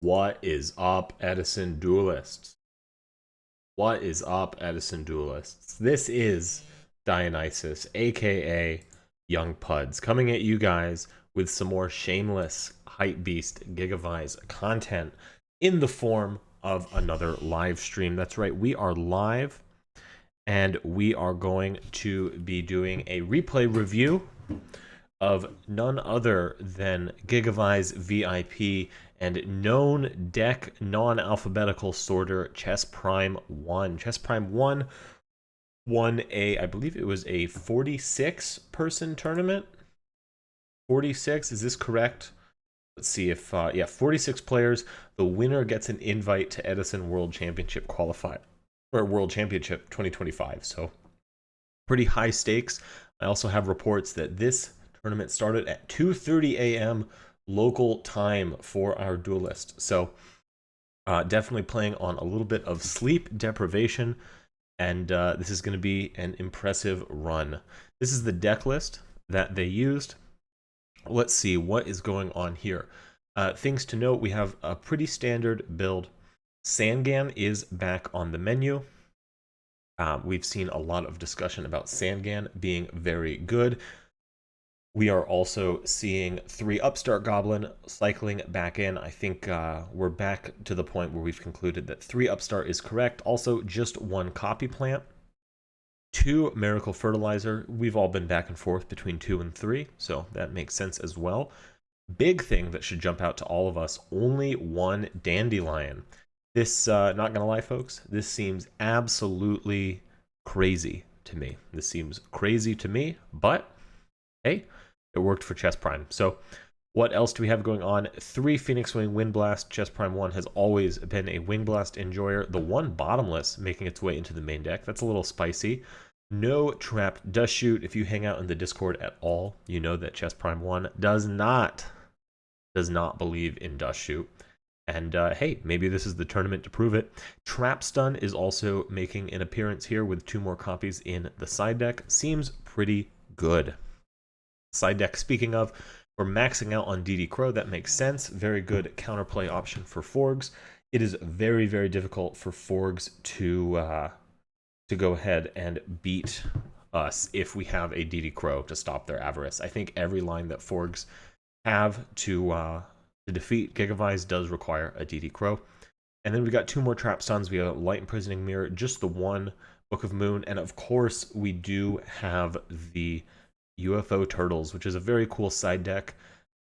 What is up, Edison Duelists? What is up, Edison Duelists? This is Dionysus, aka Young Puds, coming at you guys with some more shameless HYPEBEAST Gigavise content in the form of another live stream. That's right, we are live and we are going to be doing a replay review of none other than Gigavise VIP and known deck non-alphabetical sorter Chess Prime 1. Chess Prime 1 won I believe it was a 46-person tournament. 46, is this correct? Let's see if, yeah, 46 players. The winner gets an invite to Edison World Championship qualify, or World Championship 2025. So pretty high stakes. I also have reports that this tournament started at 2:30 a.m. local time for our duelist. So definitely playing on a little bit of sleep deprivation, and this is going to be an impressive run. This is the deck list that they used. Let's see what is going on here. Things to note, we have a pretty standard build. Sangan is back on the menu. We've seen a lot of discussion about Sangan being very good. We are also seeing 3 Upstart Goblin cycling back in. I think we're back to the point where we've concluded that 3 Upstart is correct. Also, just 1 Copy Plant, 2 Miracle Fertilizer. We've all been back and forth between 2 and 3, so that makes sense as well. Big thing that should jump out to all of us, only 1 Dandelion. This, not gonna lie, folks, this seems absolutely crazy to me. This seems crazy to me, but hey, it worked for Chess Prime. So what else do we have going on? 3 Phoenix Wing Wind Blast. Chess Prime 1 has always been a Wing Blast enjoyer. The 1 Bottomless making its way into the main deck. That's a little spicy. No Trapped Dust Shoot. If you hang out in the Discord at all, you know that Chess Prime 1 does not believe in Dust Shoot. And hey, maybe this is the tournament to prove it. Trap Stun is also making an appearance here with 2 more copies in the side deck. Seems pretty good. Side deck, speaking of, we're maxing out on DD Crow. That makes sense. Very good counterplay option for Forgs. It is very, very difficult for Forgs to go ahead and beat us if we have a DD Crow to stop their avarice. I think every line that Forgs have to defeat Gigavise does require a DD Crow. And then we got 2 more Trap Stuns. We have Light Imprisoning Mirror, just the 1 Book of Moon, and of course we do have the UFO Turtles, which is a very cool side deck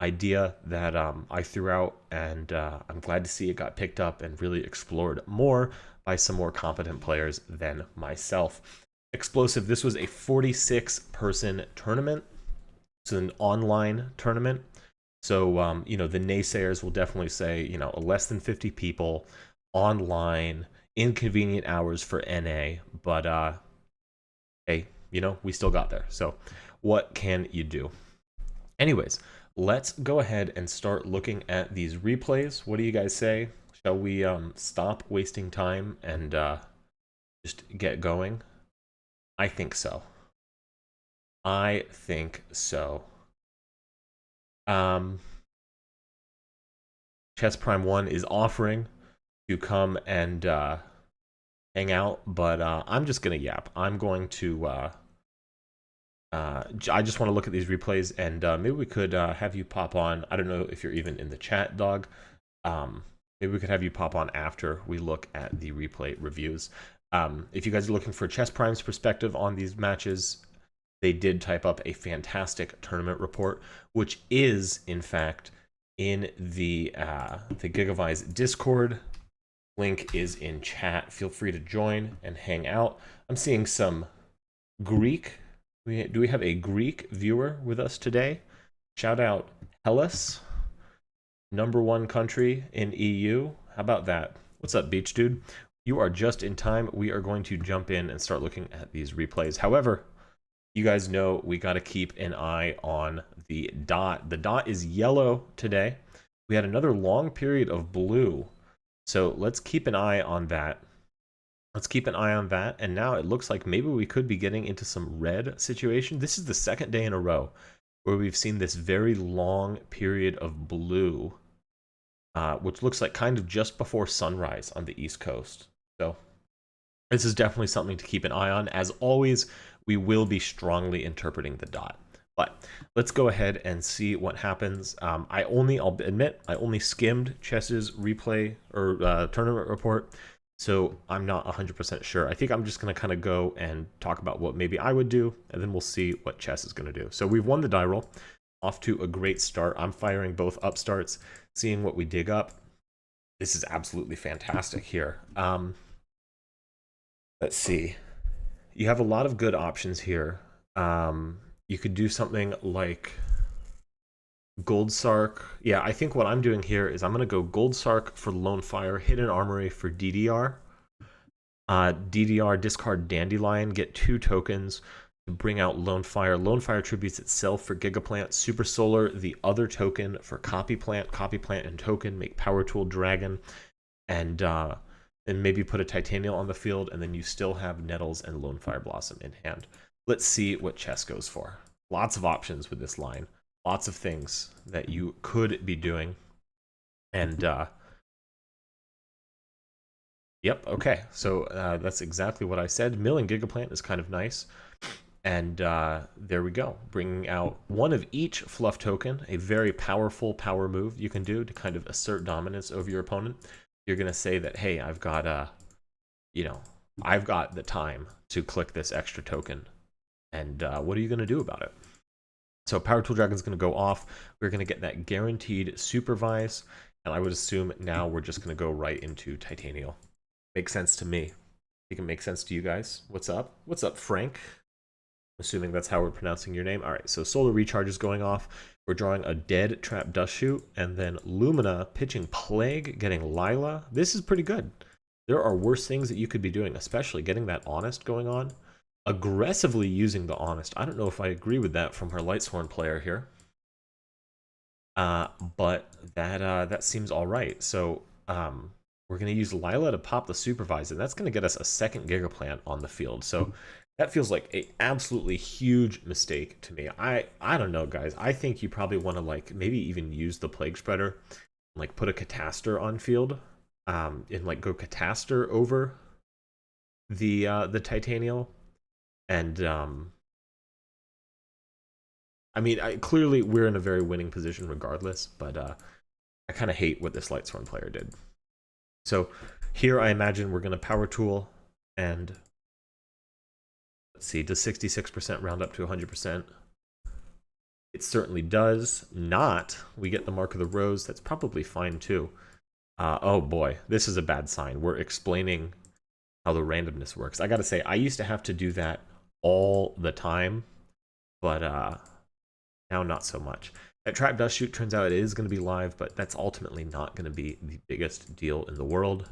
idea that I threw out, and I'm glad to see it got picked up and really explored more by some more competent players than myself. Explosive, this was a 46-person tournament. It's an online tournament. So, you know, the naysayers will definitely say, you know, less than 50 people, online, inconvenient hours for NA, but hey, you know, we still got there. So what can you do? Anyways, let's go ahead and start looking at these replays. What do you guys say? Shall we stop wasting time and just get going? I think so. I think so. Chess Prime 1 is offering to come and hang out, but I'm just gonna yap. I'm going to I just want to look at these replays, and maybe we could have you pop on. I don't know if you're even in the chat, dog. Maybe we could have you pop on after we look at the replay reviews. If you guys are looking for Chess Prime's perspective on these matches, they did type up a fantastic tournament report, which is, in fact, in the Gigavise Discord. Link is in chat. Feel free to join and hang out. I'm seeing some Greek. Do we have a Greek viewer with us today? Shout out Hellas, #1 country in EU. How about that? What's up, Beach Dude? You are just in time. We are going to jump in and start looking at these replays. However, you guys know we got to keep an eye on the dot. The dot is yellow today. We had another long period of blue. So let's keep an eye on that. Let's keep an eye on that. And now it looks like maybe we could be getting into some red situation. This is the 2nd day in a row where we've seen this very long period of blue which looks like kind of just before sunrise on the East Coast. So this is definitely something to keep an eye on. As always, we will be strongly interpreting the dot. But let's go ahead and see what happens. I'll admit, I only skimmed Chess's replay or tournament report, so I'm not 100% sure. I think I'm just going to kind of go and talk about what maybe I would do, and then we'll see what Chess is going to do. So we've won the die roll, off to a great start. I'm firing both upstarts, seeing what we dig up. This is absolutely fantastic here. Let's see. You have a lot of good options here. You could do something like Gold Sark. Yeah, I think what I'm doing here is I'm going to go Gold Sark for Lonefire, Hidden Armory for DDR. DDR, discard Dandelion, get 2 tokens to bring out Lonefire. Lonefire attributes itself for Gigaplant. Super Solar, the other token for Copy Plant. Copy Plant and token, make Power Tool Dragon. And maybe put a Titanial on the field, and then you still have Nettles and Lonefire Blossom in hand. Let's see what Chess goes for. Lots of options with this line. Lots of things that you could be doing. And, yep, okay. So that's exactly what I said. Milling Gigaplant is kind of nice. And there we go. Bringing out 1 of each fluff token, a very powerful power move you can do to kind of assert dominance over your opponent. You're going to say that, hey, I've got the time to click this extra token. And what are you going to do about it? So Power Tool Dragon is going to go off. We're going to get that guaranteed Supervise. And I would assume now we're just going to go right into Titanial. Makes sense to me. Think it makes sense to you guys. What's up? What's up, Frank? Assuming that's how we're pronouncing your name. All right, so Solar Recharge is going off. We're drawing a dead Trap Dust Shoot, and then Lumina pitching Plague, getting Lila. This is pretty good. There are worse things that you could be doing, especially getting that Honest going on. Aggressively using the Honest. I don't know if I agree with that from her Lightsworn player here. But that seems all right. So we're going to use Lila to pop the Supervise, and that's going to get us a second Gigaplant on the field. So that feels like an absolutely huge mistake to me. I don't know, guys. I think you probably want to like maybe even use the Plague Spreader, like put a Cataster on field, and like go Cataster over the Titanial, and I mean, clearly we're in a very winning position regardless, but I kind of hate what this Lightsworn player did. So here I imagine we're going to Power Tool and let's see, does 66% round up to 100%? It certainly does not. We get the Mark of the Rose. That's probably fine too. Oh boy, this is a bad sign. We're explaining how the randomness works. I gotta say, I used to have to do that all the time, but now not so much. That Trap Dust Shoot turns out it is going to be live, but that's ultimately not going to be the biggest deal in the world.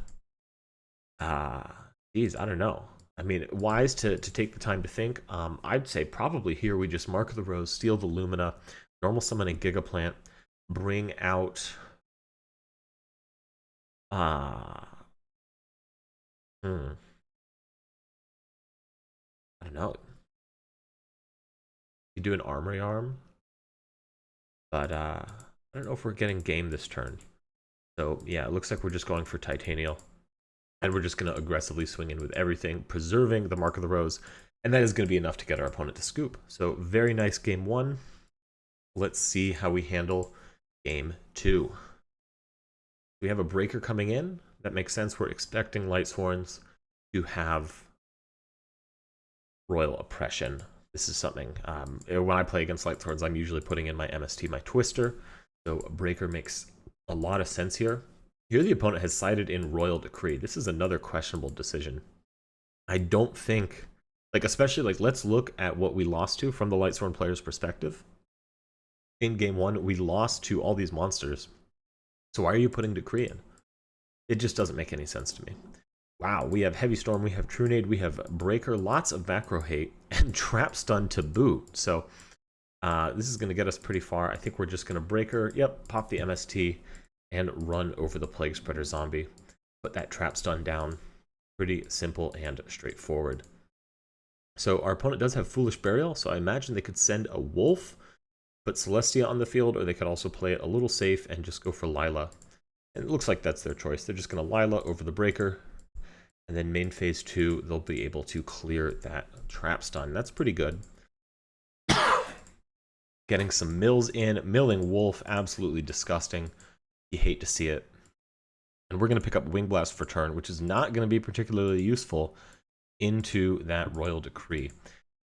Geez, I don't know. I mean, wise to take the time to think. I'd say probably here we just Mark of the Rose, steal the Lumina, normal summon a Gigaplant, bring out I don't know. You do an Armory Arm, but I don't know if we're getting game this turn. So yeah, it looks like we're just going for Titanial. And we're just going to aggressively swing in with everything, preserving the Mark of the Rose. And that is going to be enough to get our opponent to scoop. So very nice game 1. Let's see how we handle game 2. We have a breaker coming in. That makes sense. We're expecting Lightsworns to have Royal Oppression. This is something, when I play against Lightsworns, I'm usually putting in my MST, my Twister. So a breaker makes a lot of sense here. Here the opponent has sided in Royal Decree. This is another questionable decision. I don't think, like especially like let's look at what we lost to from the Lightsworn player's perspective. In game 1, we lost to all these monsters. So why are you putting Decree in? It just doesn't make any sense to me. Wow, we have Heavy Storm, we have Trunade, we have Breaker, lots of backrow hate, and Trap Stun to boot. So this is going to get us pretty far. I think we're just going to Breaker, yep, pop the MST, and run over the Plague Spreader zombie. Put that Trap Stun down. Pretty simple and straightforward. So our opponent does have Foolish Burial, so I imagine they could send a Wolf, put Celestia on the field, or they could also play it a little safe and just go for Lila. And it looks like that's their choice. They're just going to Lila over the breaker. And then main phase 2, they'll be able to clear that trap stun. That's pretty good. Getting some mills in. Milling Wolf, absolutely disgusting. You hate to see it. And we're going to pick up Wing Blast for turn, which is not going to be particularly useful into that Royal Decree.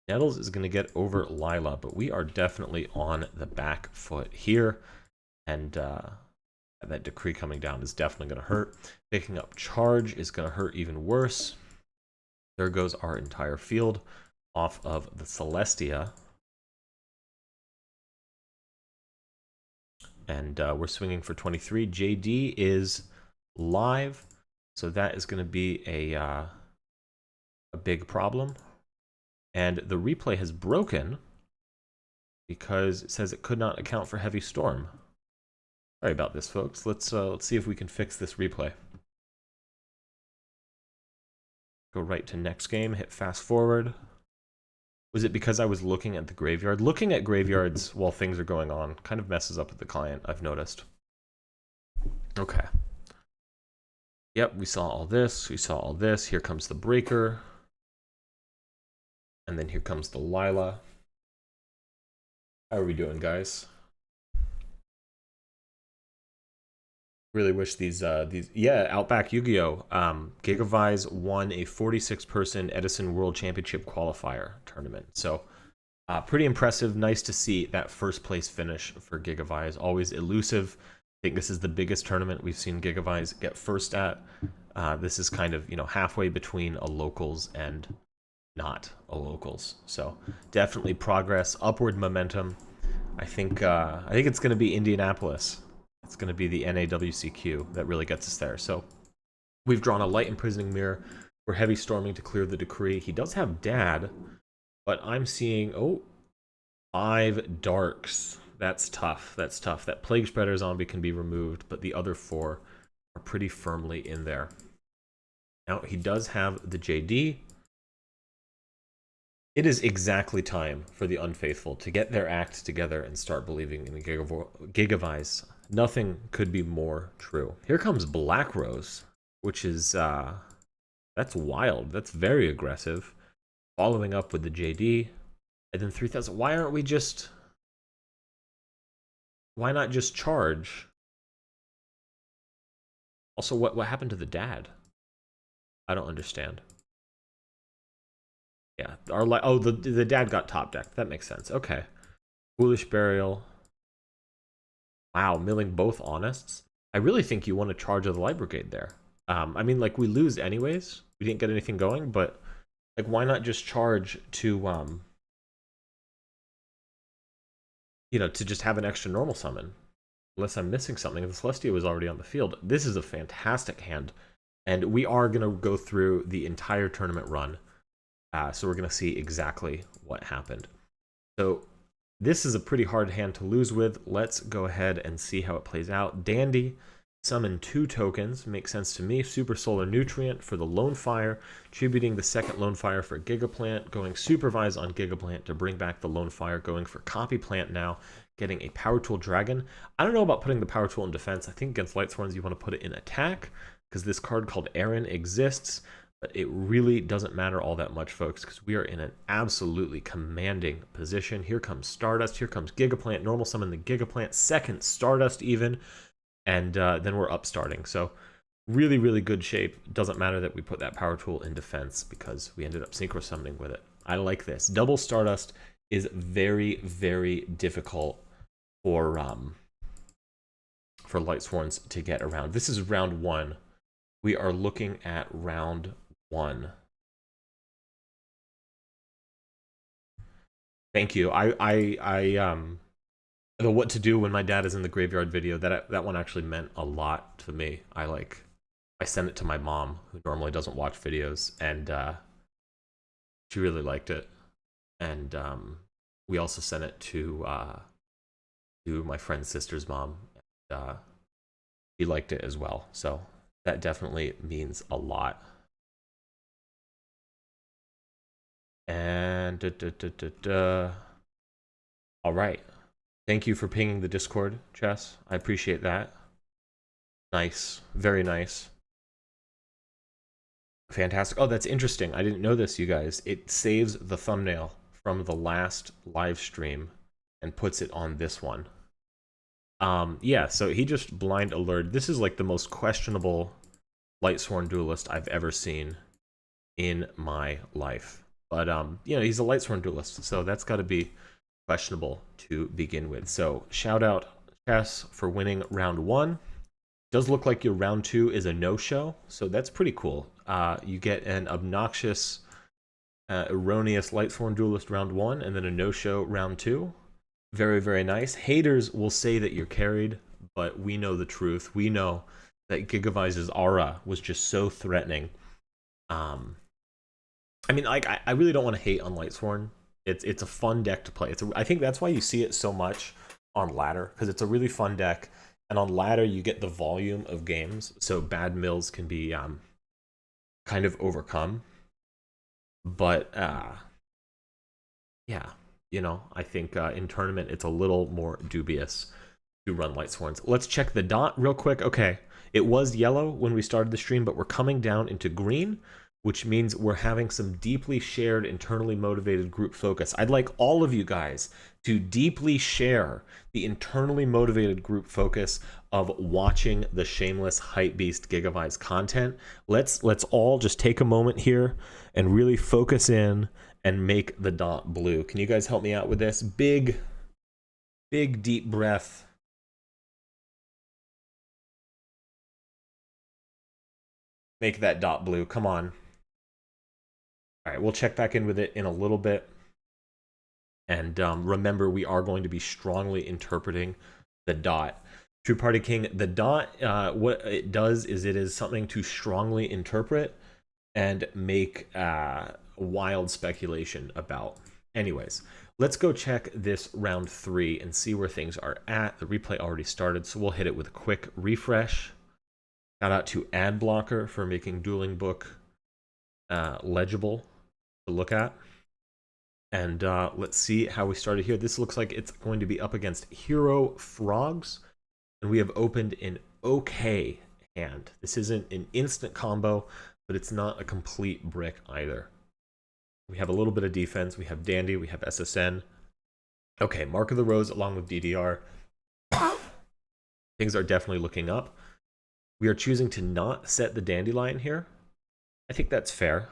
Nettles is going to get over Lila, but we are definitely on the back foot here. And that Decree coming down is definitely going to hurt. Picking up Charge is going to hurt even worse. There goes our entire field off of the Celestia. And we're swinging for 23. JD is live, so that is going to be a big problem. And the replay has broken because it says it could not account for heavy storm. Sorry about this, folks. Let's see if we can fix this replay. Go right to next game, hit fast forward. Was it because I was looking at the graveyard? Looking at graveyards while things are going on kind of messes up with the client, I've noticed. Okay. Yep, we saw all this. We saw all this. Here comes the breaker. And then here comes the Lila. How are we doing, guys? Really wish these yeah, Outback Yu-Gi-Oh! Gigavise won a 46-person Edison World Championship qualifier tournament. So pretty impressive. Nice to see that first place finish for Gigavise. Always elusive. I think this is the biggest tournament we've seen Gigavise get first at. This is kind of, you know, halfway between a locals and not a locals. So definitely progress, upward momentum. I think it's going to be Indianapolis. It's going to be the NAWCQ that really gets us there. So we've drawn a light imprisoning mirror. We're heavy storming to clear the decree. He does have dad, but I'm seeing 5 darks. That's tough. That's tough. That plague spreader zombie can be removed, but the other 4 are pretty firmly in there. Now he does have the JD. It is exactly time for the unfaithful to get their act together and start believing in Gigavise. Nothing could be more true. Here comes Black Rose, which is, that's wild. That's very aggressive. Following up with the JD. And then 3,000. Why not just charge? Also, what happened to the dad? I don't understand. Yeah, the dad got top decked. That makes sense. Okay. Foolish Burial. Wow, milling both Honests. I really think you want to charge of the Light Brigade there. I mean, like, we lose anyways. We didn't get anything going, but, like, why not just charge to, you know, to just have an extra normal summon? Unless I'm missing something. The Celestia was already on the field. This is a fantastic hand. And we are going to go through the entire tournament run. So we're going to see exactly what happened. So this is a pretty hard hand to lose with. Let's go ahead and see how it plays out. Dandy, summon 2 tokens. Makes sense to me. Super Solar Nutrient for the Lonefire. Tributing the second Lonefire for Gigaplant. Going Supervise on Gigaplant to bring back the Lonefire. Going for Copy Plant now. Getting a Power Tool Dragon. I don't know about putting the Power Tool in defense. I think against Lightsworns you want to put it in attack, because this card called Aaron exists. But it really doesn't matter all that much, folks, because we are in an absolutely commanding position. Here comes Stardust. Here comes Gigaplant. Normal summon the Gigaplant. Second Stardust even. And then we're up starting. So really, really good shape. Doesn't matter that we put that Power Tool in defense because we ended up synchro summoning with it. I like this. Double Stardust is very, very difficult for Lightsworns to get around. This is round 1. We are looking at round 1. Thank you. The what to do when my dad is in the graveyard video, that one actually meant a lot to me. I sent it to my mom, who normally doesn't watch videos, and she really liked it. And we also sent it to my friend's sister's mom. And, she liked it as well. So that definitely means a lot. And all right. Thank you for pinging the Discord, Chess. I appreciate that. Nice. Very nice. Fantastic. Oh, that's interesting. I didn't know this, you guys. It saves the thumbnail from the last live stream and puts it on this one. Yeah, so he just blind alerted. This is like the most questionable Lightsworn duelist I've ever seen in my life. But you know, he's a Lightsworn duelist, so that's got to be questionable to begin with. So shout out Chess for winning round 1. Does look like your round 2 is a no-show, so that's pretty cool. You get an obnoxious, erroneous Lightsworn duelist round 1, and then a no-show round 2. Very, very nice. Haters will say that you're carried, but we know the truth. We know that Gigavise's aura was just so threatening. I mean, like, I really don't want to hate on Lightsworn. It's a fun deck to play. I think that's why you see it so much on ladder, because it's a really fun deck. And on ladder, you get the volume of games, so bad mills can be kind of overcome. But yeah, you know, I think in tournament it's a little more dubious to run Lightsworns. Let's check the dot real quick. Okay, it was yellow when we started the stream, but we're coming down into green, which means we're having some deeply shared, internally motivated group focus. I'd like all of you guys to deeply share the internally motivated group focus of watching the Shameless Hypebeast Gigavise content. Let's all just take a moment here and really focus in and make the dot blue. Can you guys help me out with this? Big deep breath. Make that dot blue. Come on. All right, we'll check back in with it in a little bit. And remember, we are going to be strongly interpreting the dot. True Party King, the dot, what it does is it is something to strongly interpret and make wild speculation about. Anyways, let's go check this round 3 and see where things are at. The replay already started, so we'll hit it with a quick refresh. Shout out to Adblocker for making Dueling Book legible to look at. And let's see how we started here. This looks like it's going to be up against Hero Frogs. And we have opened an okay hand. This isn't an instant combo, but it's not a complete brick either. We have a little bit of defense. We have Dandy. We have SSN. Okay, Mark of the Rose along with DDR. Things are definitely looking up. We are choosing to not set the Dandelion here. I think that's fair.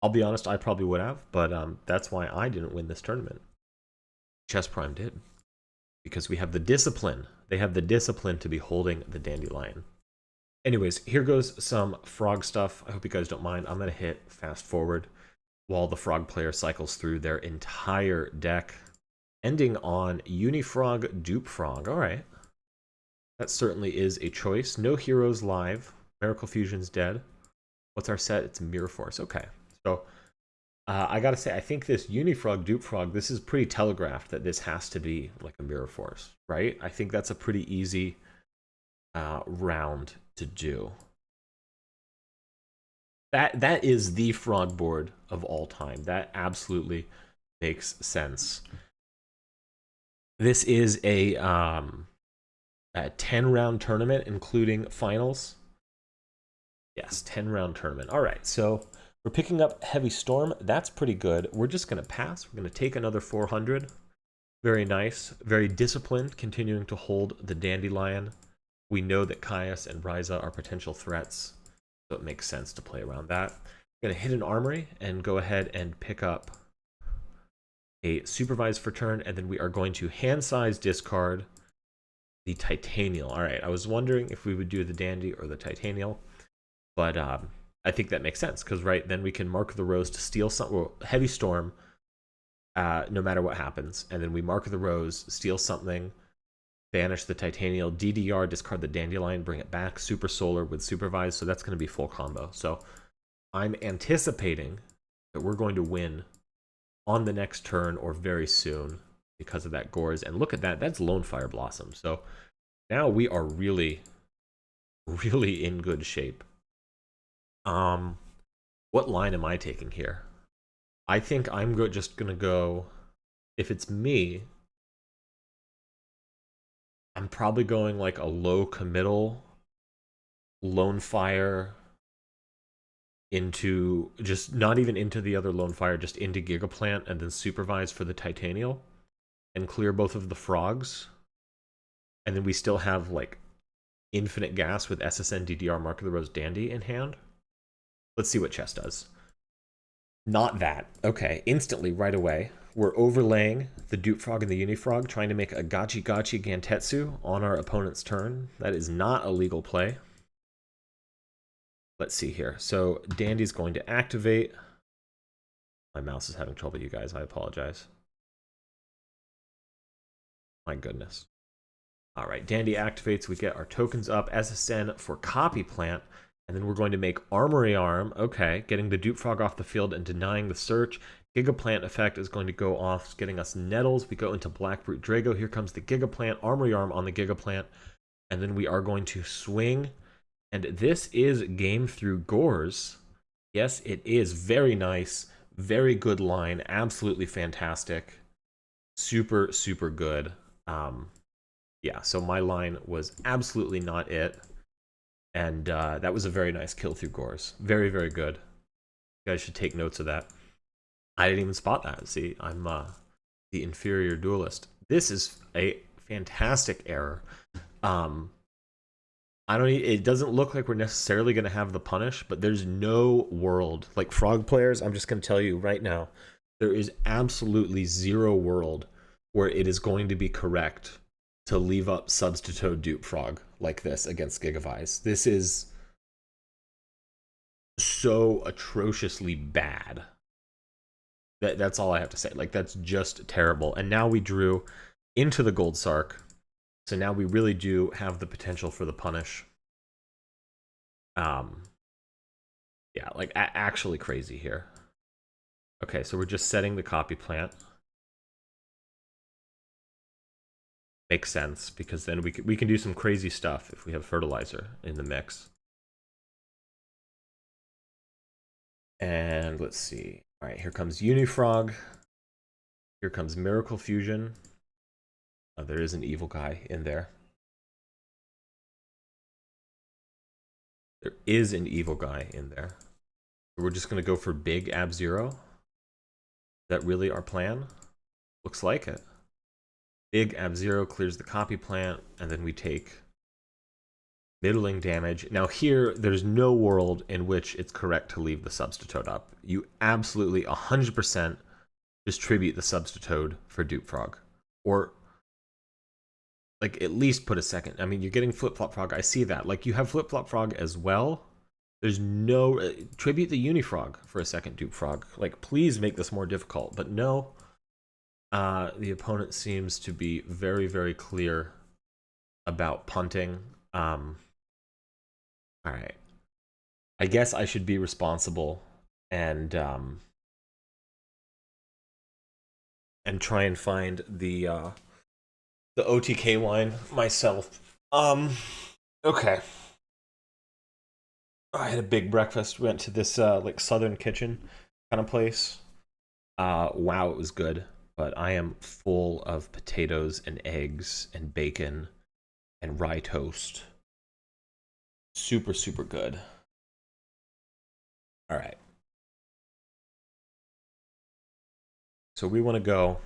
I'll be honest, I probably would have, but that's why I didn't win this tournament. Chess Prime did. Because we have the discipline. They have the discipline to be holding the Dandelion. Anyways, here goes some frog stuff. I hope you guys don't mind. I'm going to hit fast forward while the frog player cycles through their entire deck, ending on Unifrog, Dupe Frog. All right. That certainly is a choice. No heroes live. Miracle Fusion's dead. What's our set? It's Mirror Force. Okay. So I gotta say, I think this Unifrog, Dupe Frog, this is pretty telegraphed that this has to be like a Mirror Force, right? I think that's a pretty easy round to do. That is the frog board of all time. That absolutely makes sense. This is a 10-round tournament, including finals. Yes, 10-round tournament. All right, so we're picking up Heavy Storm. That's pretty good. We're just going to pass. We're going to take another 400. Very nice. Very disciplined, continuing to hold the Dandelion. We know that Caius and Ryza are potential threats, so it makes sense to play around that. We're going to hit an Armory and go ahead and pick up a Supervise for turn, and then we are going to hand size discard the Titanial. All right, I was wondering if we would do the Dandy or the Titanial, but I think that makes sense, because right then we can Mark the Rose to steal some, well, Heavy Storm, no matter what happens, and then we Mark the Rose, steal something, banish the Titanial, DDR, discard the Dandelion, bring it back, Super Solar with Supervise, so that's going to be full combo. So I'm anticipating that we're going to win on the next turn or very soon because of that Gores. And look at that, that's Lonefire Blossom. So now we are really, really in good shape. What line am I taking here? I think I'm just gonna go, if it's me, I'm probably going like a low committal Lonefire into, just not even into the other Lonefire, just into Gigaplant, and then supervise for the Titanial and clear both of the frogs. And then we still have like infinite gas with SSN, DDR, Mark of the Rose, Dandy in hand. Let's see what chess does. Not that. Okay, instantly, right away, we're overlaying the Dupe Frog and the Unifrog, trying to make a Gachi Gachi Gantetsu on our opponent's turn. That is not a legal play. Let's see here. So Dandy's going to activate. My mouse is having trouble, you guys. I apologize. My goodness. All right, Dandy activates. We get our tokens up. SSN for Copy Plant. And then we're going to make Armory Arm. Okay, getting the Dupe Frog off the field and denying the search. Gigaplant effect is going to go off, getting us Nettles. We go into Blackroot Drago. Here comes the Gigaplant. Armory Arm on the Gigaplant. And then we are going to swing. And this is game through Gores. Yes, it is. Very nice. Very good line. Absolutely fantastic. Super, super good. Yeah, so my line was absolutely not it. And that was a very nice kill through Gores. Very, very good. You guys should take notes of that. I didn't even spot that. See, I'm the inferior duelist. This is a fantastic error. It doesn't look like we're necessarily going to have the punish, but there's no world. Like Frog players, I'm just going to tell you right now, there is absolutely zero world where it is going to be correct to leave up Substitute Dupe Frog like this against Gigavise. This is so atrociously bad. That's all I have to say. Like, that's just terrible. And now we drew into the Gold Sark. So now we really do have the potential for the punish. Yeah, like actually crazy here. Okay, so we're just setting the Copy Plant. Makes sense, because then we can do some crazy stuff if we have Fertilizer in the mix. And let's see. All right, here comes Unifrog. Here comes Miracle Fusion. Oh, there is an evil guy in there. There is an evil guy in there. We're just going to go for big Ab-Zero. Is that really our plan? Looks like it. Big Ab-Zero clears the Copy Plant, and then we take middling damage. Now here, there's no world in which it's correct to leave the Substitute up. You absolutely 100% distribute the Substitute for Dupe Frog. Or, like, at least put a second. I mean, you're getting Flip-Flop Frog. I see that. Like, you have Flip-Flop Frog as well. There's no... tribute the Unifrog for a second Dupe Frog. Like, please make this more difficult. But no... the opponent seems to be very, very clear about punting. All right. I guess I should be responsible and try and find the OTK line myself. Okay. I had a big breakfast. Went to this like Southern Kitchen kind of place. Wow, it was good. But I am full of potatoes and eggs and bacon and rye toast. Super, super good. All right. So we want to go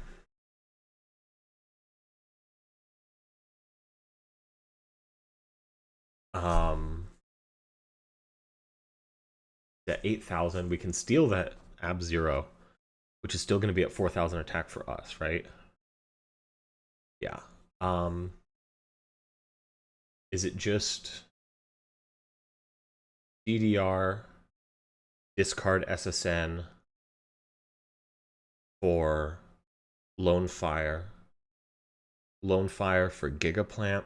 at 8,000. We can steal that Ab-Zero, which is still going to be at 4,000 attack for us, right? Yeah. Is it just DDR, discard SSN for Lonefire for Gigaplant,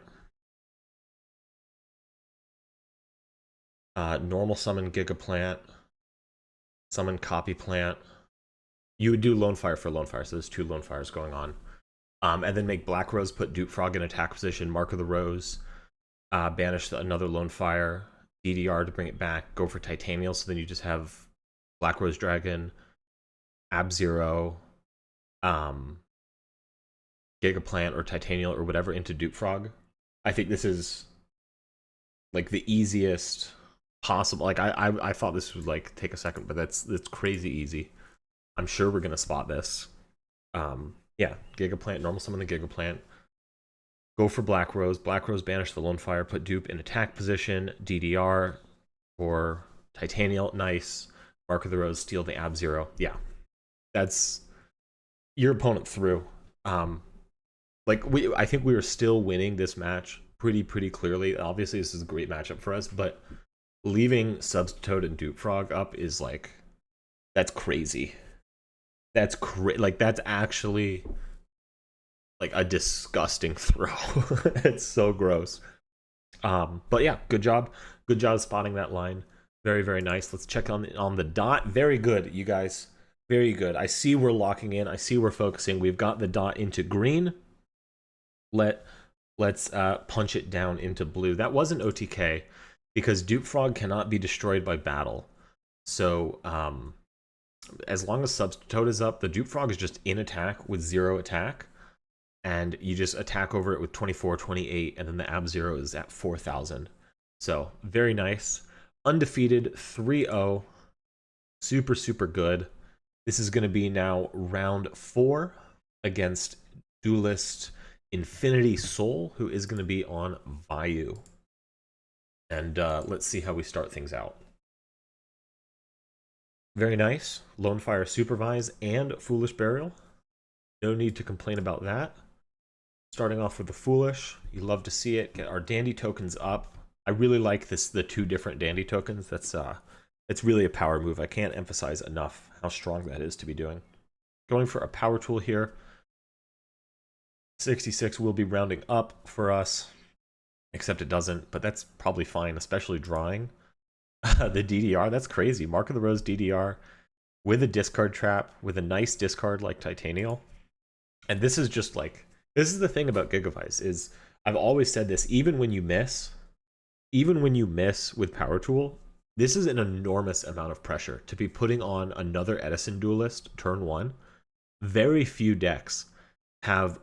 normal summon Gigaplant, summon Copy Plant? You would do Lonefire for Lonefire, so there's two Lonefires going on. And then make Black Rose put Dupe Frog in attack position, Mark of the Rose, banish another Lonefire, DDR to bring it back, go for Titanial, so then you just have Black Rose Dragon, Ab-Zero, Gigaplant or Titanial or whatever into Dupe Frog. I think this is like the easiest possible. Like I thought this would like take a second, but that's crazy easy. I'm sure we're gonna spot this. Yeah, Gigaplant, normal summon the Gigaplant. Go for Black Rose. Black Rose banish the Lonefire, put dupe in attack position. DDR for Titanial, nice. Mark of the Rose, steal the Ab Zero. Yeah, that's your opponent through. Like I think we were still winning this match pretty clearly. Obviously, this is a great matchup for us, but leaving Substoad and Dupe Frog up is like, that's crazy. That's like that's actually like a disgusting throw. It's so gross. But yeah, good job spotting that line. Very nice. Let's check on the dot. Very good, you guys. Very good. I see we're locking in. I see we're focusing. We've got the dot into green. Let's punch it down into blue. That wasn't OTK because Dupe Frog cannot be destroyed by battle. So as long as Subtoad is up, the Dupe Frog is just in attack with 0 attack. And you just attack over it with 24, 28, and then the Ab Zero is at 4,000. So very nice. Undefeated 3-0. Super good. This is going to be now round 4 against Duelist Infinity Soul, who is going to be on Vayu. And let's see how we start things out. Very nice. Lonefire Supervise and Foolish Burial. No need to complain about that. Starting off with the Foolish. You love to see it. Get our Dandy tokens up. I really like the 2 different Dandy tokens. That's really a power move. I can't emphasize enough how strong that is to be doing. Going for a power tool here. 66 will be rounding up for us, except it doesn't, but that's probably fine, especially drawing. The DDR, that's crazy. Mark of the Rose DDR with a discard trap, with a nice discard like Titanial. And this is just like, this is the thing about Gigavise, is I've always said this, even when you miss with Power Tool, this is an enormous amount of pressure to be putting on another Edison Duelist turn 1. Very few decks have,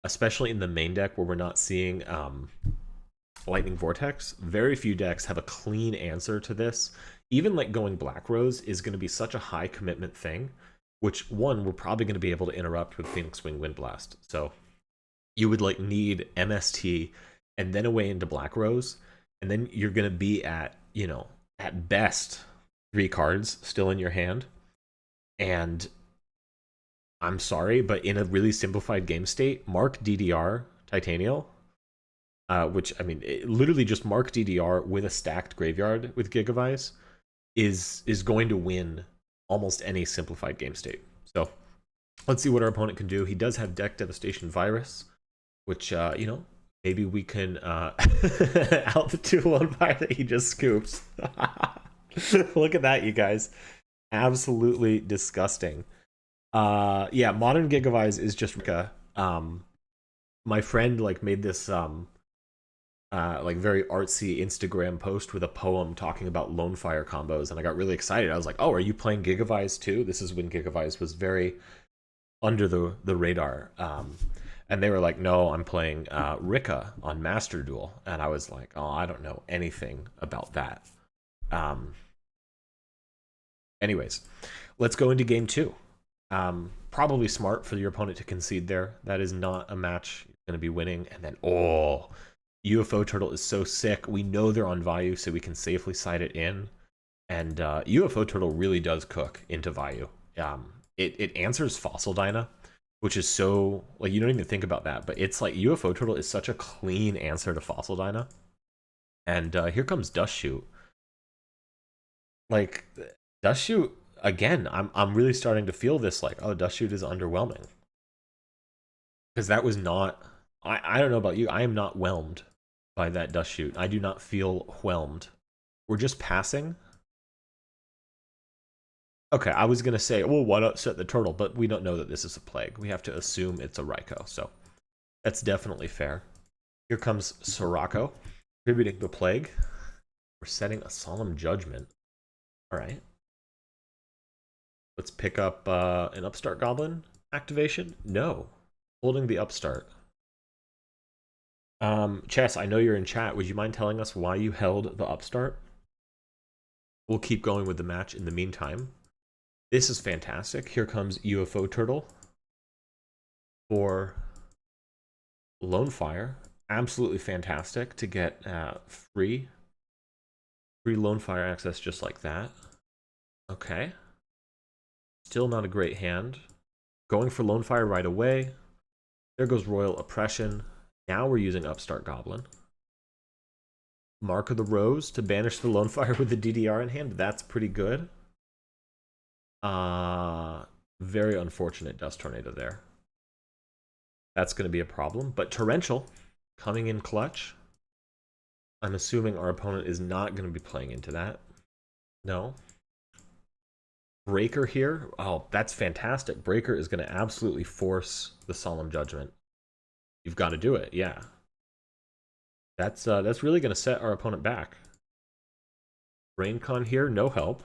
especially in the main deck where we're not seeing Lightning Vortex, very few decks have a clean answer to this. Even like going Black Rose is going to be such a high commitment thing, which one, we're probably going to be able to interrupt with Phoenix Wing Wind Blast. So you would like need MST and then away into Black Rose, and then you're going to be at, you know, at best 3 cards still in your hand. And I'm sorry, but in a really simplified game state, mark DDR Titanial, which, I mean, literally just mark DDR with a stacked graveyard with Gigavise is going to win almost any simplified game state. So let's see what our opponent can do. He does have Deck Devastation Virus, which, you know, maybe we can out the 2 Lonefire that he just scoops. Look at that, you guys. Absolutely disgusting. Yeah, modern Gigavise is just like a my friend like made this like very artsy Instagram post with a poem talking about Lonefire combos, and I got really excited. I was like, oh, are you playing Gigavise too? This is when Gigavise was very under the radar. And they were like, no, I'm playing Rika on Master Duel. And I was like, oh, I don't know anything about that. Anyways, let's go into game 2. Probably smart for your opponent to concede there. That is not a match you're going to be winning. And then, oh, UFO Turtle is so sick. We know they're on Vayu, so we can safely side it in. And UFO Turtle really does cook into Vayu. It answers Fossil Dyna, which is so, like, you don't even think about that. But it's like UFO Turtle is such a clean answer to Fossil Dyna. And here comes Dust Shoot. Like, Dust Shoot, again, I'm really starting to feel this, like, oh, Dust Shoot is underwhelming. Because that was not, I don't know about you, I am not whelmed by that Dust Shoot. I do not feel whelmed. We're just passing. Okay, I was going to say, well, what upset the turtle? But we don't know that this is a plague. We have to assume it's a Raikou, so that's definitely fair. Here comes Sirocco, contributing the plague. We're setting a Solemn Judgment. All right. Let's pick up an Upstart Goblin activation. No. Holding the Upstart. Chess, I know you're in chat. Would you mind telling us why you held the upstart? We'll keep going with the match in the meantime. This is fantastic. Here comes UFO Turtle for Lonefire. Absolutely fantastic to get free Lonefire access just like that. Okay. Still not a great hand. Going for Lonefire right away. There goes Royal Oppression. Now we're using Upstart Goblin. Mark of the Rose to banish the Lonefire with the DDR in hand. That's pretty good. Very unfortunate Dust Tornado there. That's going to be a problem. But Torrential coming in clutch. I'm assuming our opponent is not going to be playing into that. No. Breaker here. Oh, that's fantastic. Breaker is going to absolutely force the Solemn Judgment. You've got to do it, yeah. That's really going to set our opponent back. Raincon here, no help.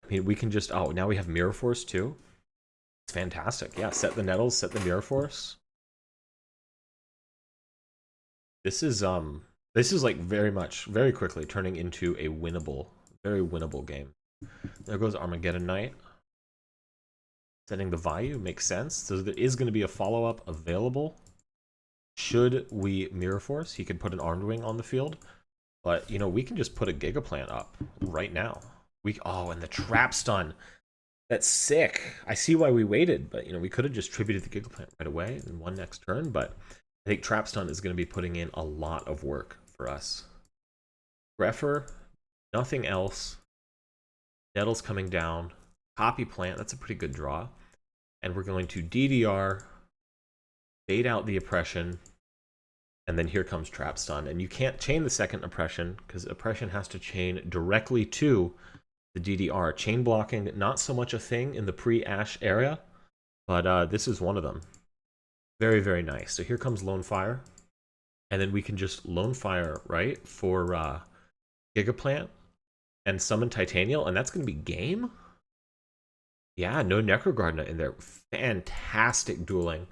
I mean, we can just... Oh, now we have Mirror Force too. It's fantastic. Yeah, set the Nettles, set the Mirror Force. This is like very quickly turning into a winnable, very winnable game. There goes Armageddon Knight. Setting the value makes sense. So there is going to be a follow-up available. Should we Mirror Force, he could put an Armed Wing on the field. But, you know, we can just put a Gigaplant up right now. Oh, and the Trap Stun. That's sick. I see why we waited, but, you know, we could have just tributed the Gigaplant right away in one next turn, but I think Trap Stun is going to be putting in a lot of work for us. Greffer, nothing else. Nettles coming down. Copy Plant, that's a pretty good draw. And we're going to DDR, bait out the Oppression, and then here comes Trap Stun. And you can't chain the second Oppression, because Oppression has to chain directly to the DDR. Chain blocking, not so much a thing in the pre-Ash area, but this is one of them. Very, very nice. So here comes Lonefire. And then we can just Lonefire, right, for Gigaplant and summon Titanial, and that's going to be game? Yeah, no Necrogardna in there. Fantastic dueling.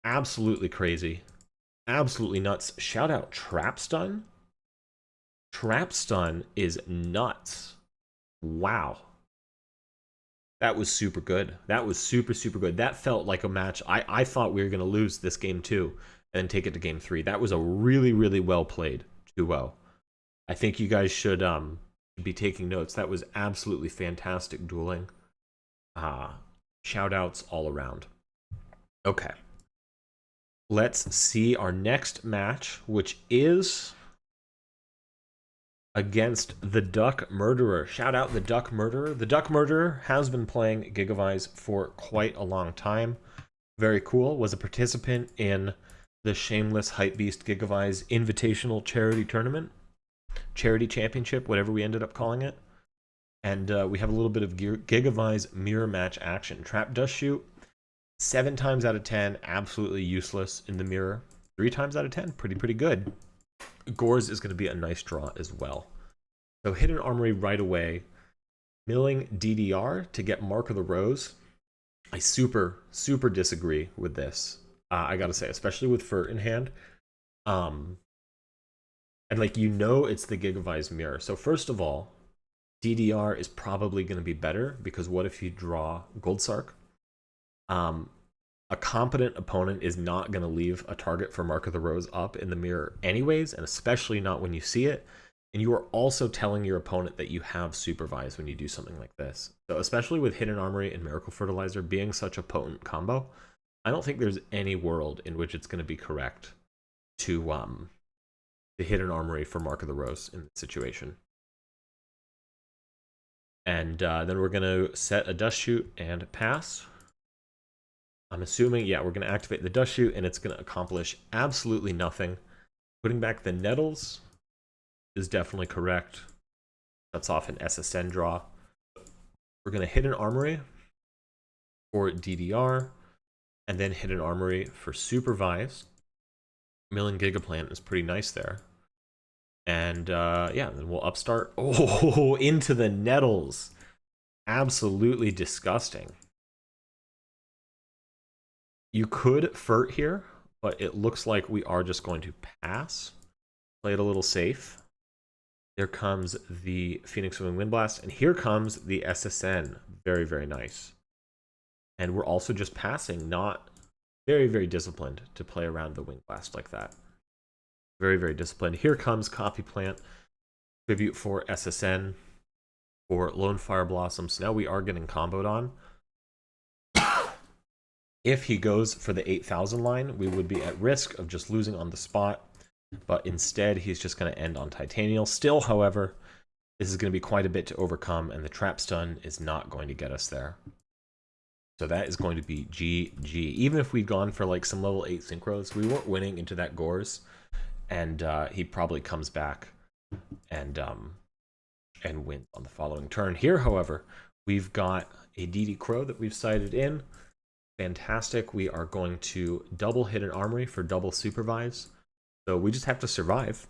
Absolutely crazy. Absolutely nuts. Shout out Trap Stun. Trap Stun is nuts. Wow. That was super good. That was super, super good. That felt like a match. I thought we were going to lose this game 2 and then take it to game 3. That was a really, really well played 2-0. I think you guys should be taking notes. That was absolutely fantastic dueling. Shout outs all around. Okay. Let's see our next match, which is against the Duck Murderer. Shout out the Duck Murderer. The Duck Murderer has been playing Gigavise for quite a long time. Very cool. Was a participant in the Shameless Hypebeast Gigavise Invitational Charity Tournament. Charity Championship, whatever we ended up calling it. And we have a little bit of Gigavise mirror match action. Trap Dust Shoot, 7 times out of 10, absolutely useless in the mirror. 3 times out of 10, pretty good. Gores is going to be a nice draw as well. So Hidden Armory right away. Milling DDR to get Mark of the Rose. I super disagree with this. I gotta say, especially with Furt in hand. And like, you know, it's the Gigavise mirror. So first of all, DDR is probably going to be better, because what if you draw Goldsark? A competent opponent is not going to leave a target for Mark of the Rose up in the mirror anyways, and especially not when you see it. And you are also telling your opponent that you have Supervise when you do something like this. So especially with Hidden Armory and Miracle Fertilizer being such a potent combo, I don't think there's any world in which it's going to be correct to the Hidden Armory for Mark of the Rose in this situation. And then we're going to set a Dust Shoot and pass. I'm assuming, yeah, we're going to activate the Dust Shoot, and it's going to accomplish absolutely nothing. Putting back the Nettles is definitely correct. That's off an SSN draw. We're going to Hidden Armory for DDR, and then Hidden Armory for Supervise. Milling Gigaplant is pretty nice there. And yeah, then we'll upstart. Oh, into the Nettles. Absolutely disgusting. You could FERT here, but it looks like we are just going to pass. Play it a little safe. There comes the Phoenix Wing Windblast, and here comes the SSN. Very, very nice. And we're also just passing, not very, very disciplined to play around the Windblast like that. Very, very disciplined. Here comes Coffee Plant, tribute for SSN, for Lonefire Blossom. So now we are getting comboed on. If he goes for the 8,000 line, we would be at risk of just losing on the spot. But instead, he's just going to end on Titanial. Still, however, this is going to be quite a bit to overcome, and the trap stun is not going to get us there. So that is going to be GG. Even if we'd gone for like some level 8 synchros, we weren't winning into that Gores, and he probably comes back and wins on the following turn. Here, however, we've got a DD Crow that we've sighted in. Fantastic. We are going to double Hidden Armory for double Supervise. So we just have to survive.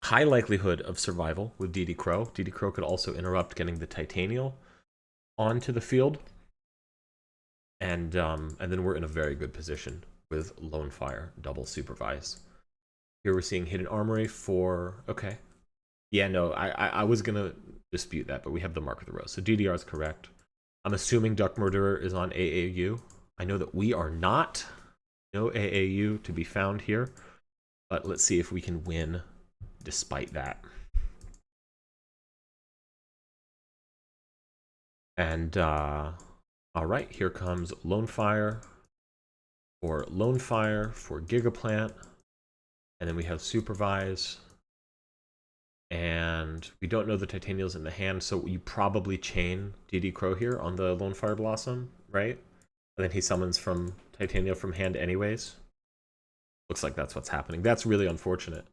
High likelihood of survival with DD Crow. DD Crow could also interrupt getting the Titanial onto the field. And then we're in a very good position with Lonefire double Supervise. Here we're seeing Hidden Armory for... Okay. Yeah, no, I was going to dispute that, but we have the Mark of the Rose. So DDR is correct. I'm assuming Duck Murderer is on AAU. I know that we are not. No AAU to be found here. But let's see if we can win despite that. And, all right, here comes Lonefire for Gigaplant. And then we have Supervise. And we don't know the Titanial's in the hand, so you probably chain DD Crow here on the Lonefire Blossom, right? And then he summons from Titanial from hand anyways. Looks like that's what's happening. That's really unfortunate.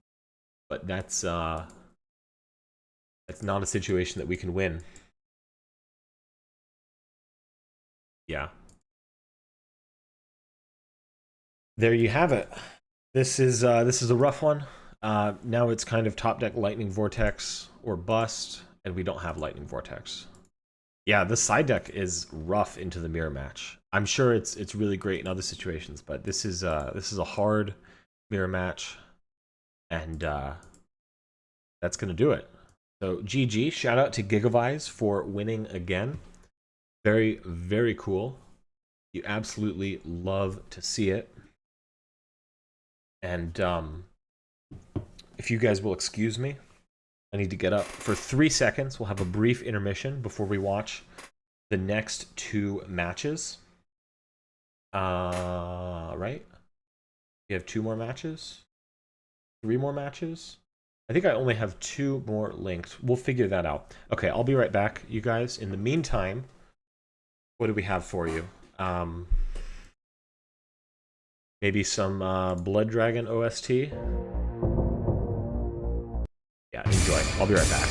But that's not a situation that we can win. Yeah. There you have it. This is a rough one. Now it's kind of top deck Lightning Vortex or bust, and we don't have Lightning Vortex. Yeah, the side deck is rough into the mirror match. I'm sure it's really great in other situations, but this is a hard mirror match, and that's gonna do it. So GG, shout out to Gigavise for winning again. Very, very cool. You absolutely love to see it. And if you guys will excuse me, I need to get up for 3 seconds. We'll have a brief intermission before we watch the next 2 matches. Right? We have 2 more matches? 3 more matches? I think I only have 2 more linked. We'll figure that out. Okay, I'll be right back, you guys. In the meantime, what do we have for you? Maybe some Blood Dragon OST? Yeah, enjoy. I'll be right back.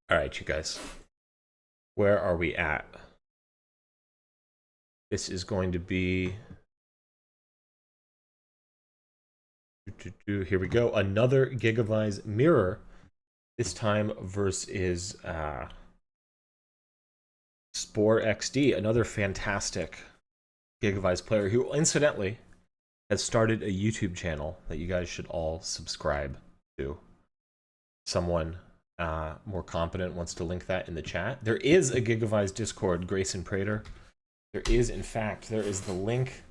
All right, you guys. Where are we at? This is going to be... Here we go. Another Gigavise mirror. This time versus Spore XD, another fantastic Gigavise player who, incidentally, has started a YouTube channel that you guys should all subscribe to. Someone more competent wants to link that in the chat. There is a Gigavise Discord, Grayson Prater. There is, in fact, there is the link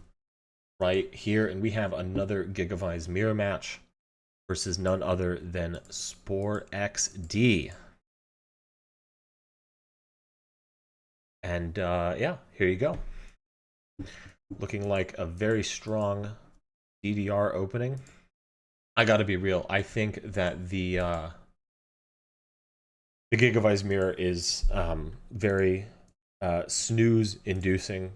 right here, and we have another Gigavise mirror match versus none other than Spore XD. And yeah, here you go. Looking like a very strong DDR opening. I gotta be real, I think that the Gigavise mirror is very snooze-inducing.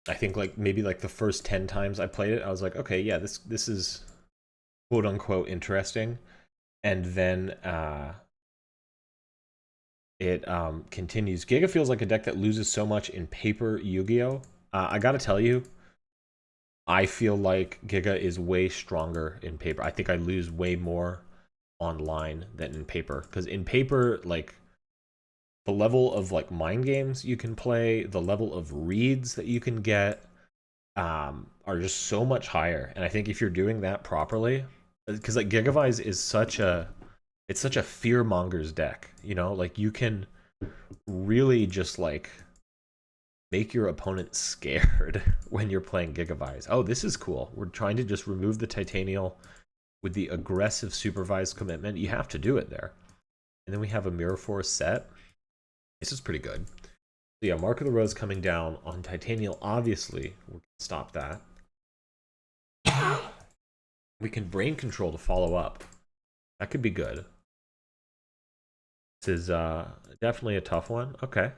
I think like maybe like the first 10 times I played it, I was like, okay, yeah, this is quote unquote interesting, and then it continues. Giga feels like a deck that loses so much in paper Yu-Gi-Oh. I gotta tell you, I feel like Giga is way stronger in paper. I think I lose way more online than in paper, because in paper, like, the level of like mind games you can play, the level of reads that you can get are just so much higher. And I think if you're doing that properly, because like Gigavise is such a fear monger's deck, you know, like you can really just like make your opponent scared when you're playing Gigavise. Oh, this is cool. We're trying to just remove the Titanial with the aggressive supervised commitment. You have to do it there. And then we have a Mirror Force set. This is pretty good. So yeah, Mark of the Rose coming down on Titanial. Obviously, we can stop that. We can Brain Control to follow up. That could be good. This is definitely a tough one. Okay.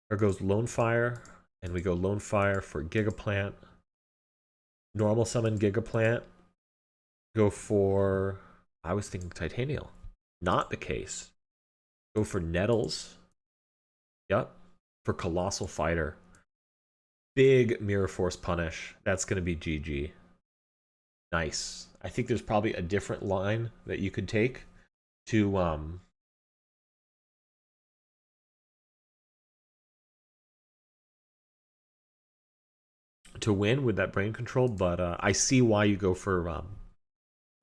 There goes Lonefire, and we go Lonefire for Gigaplant. Normal summon Gigaplant. Go for... I was thinking Titanial. Not the case. Go for Nettles. Yep. For Colossal Fighter. Big Mirror Force punish. That's going to be GG. Nice. I think there's probably a different line that you could take to win with that Brain Control, but I see why you go for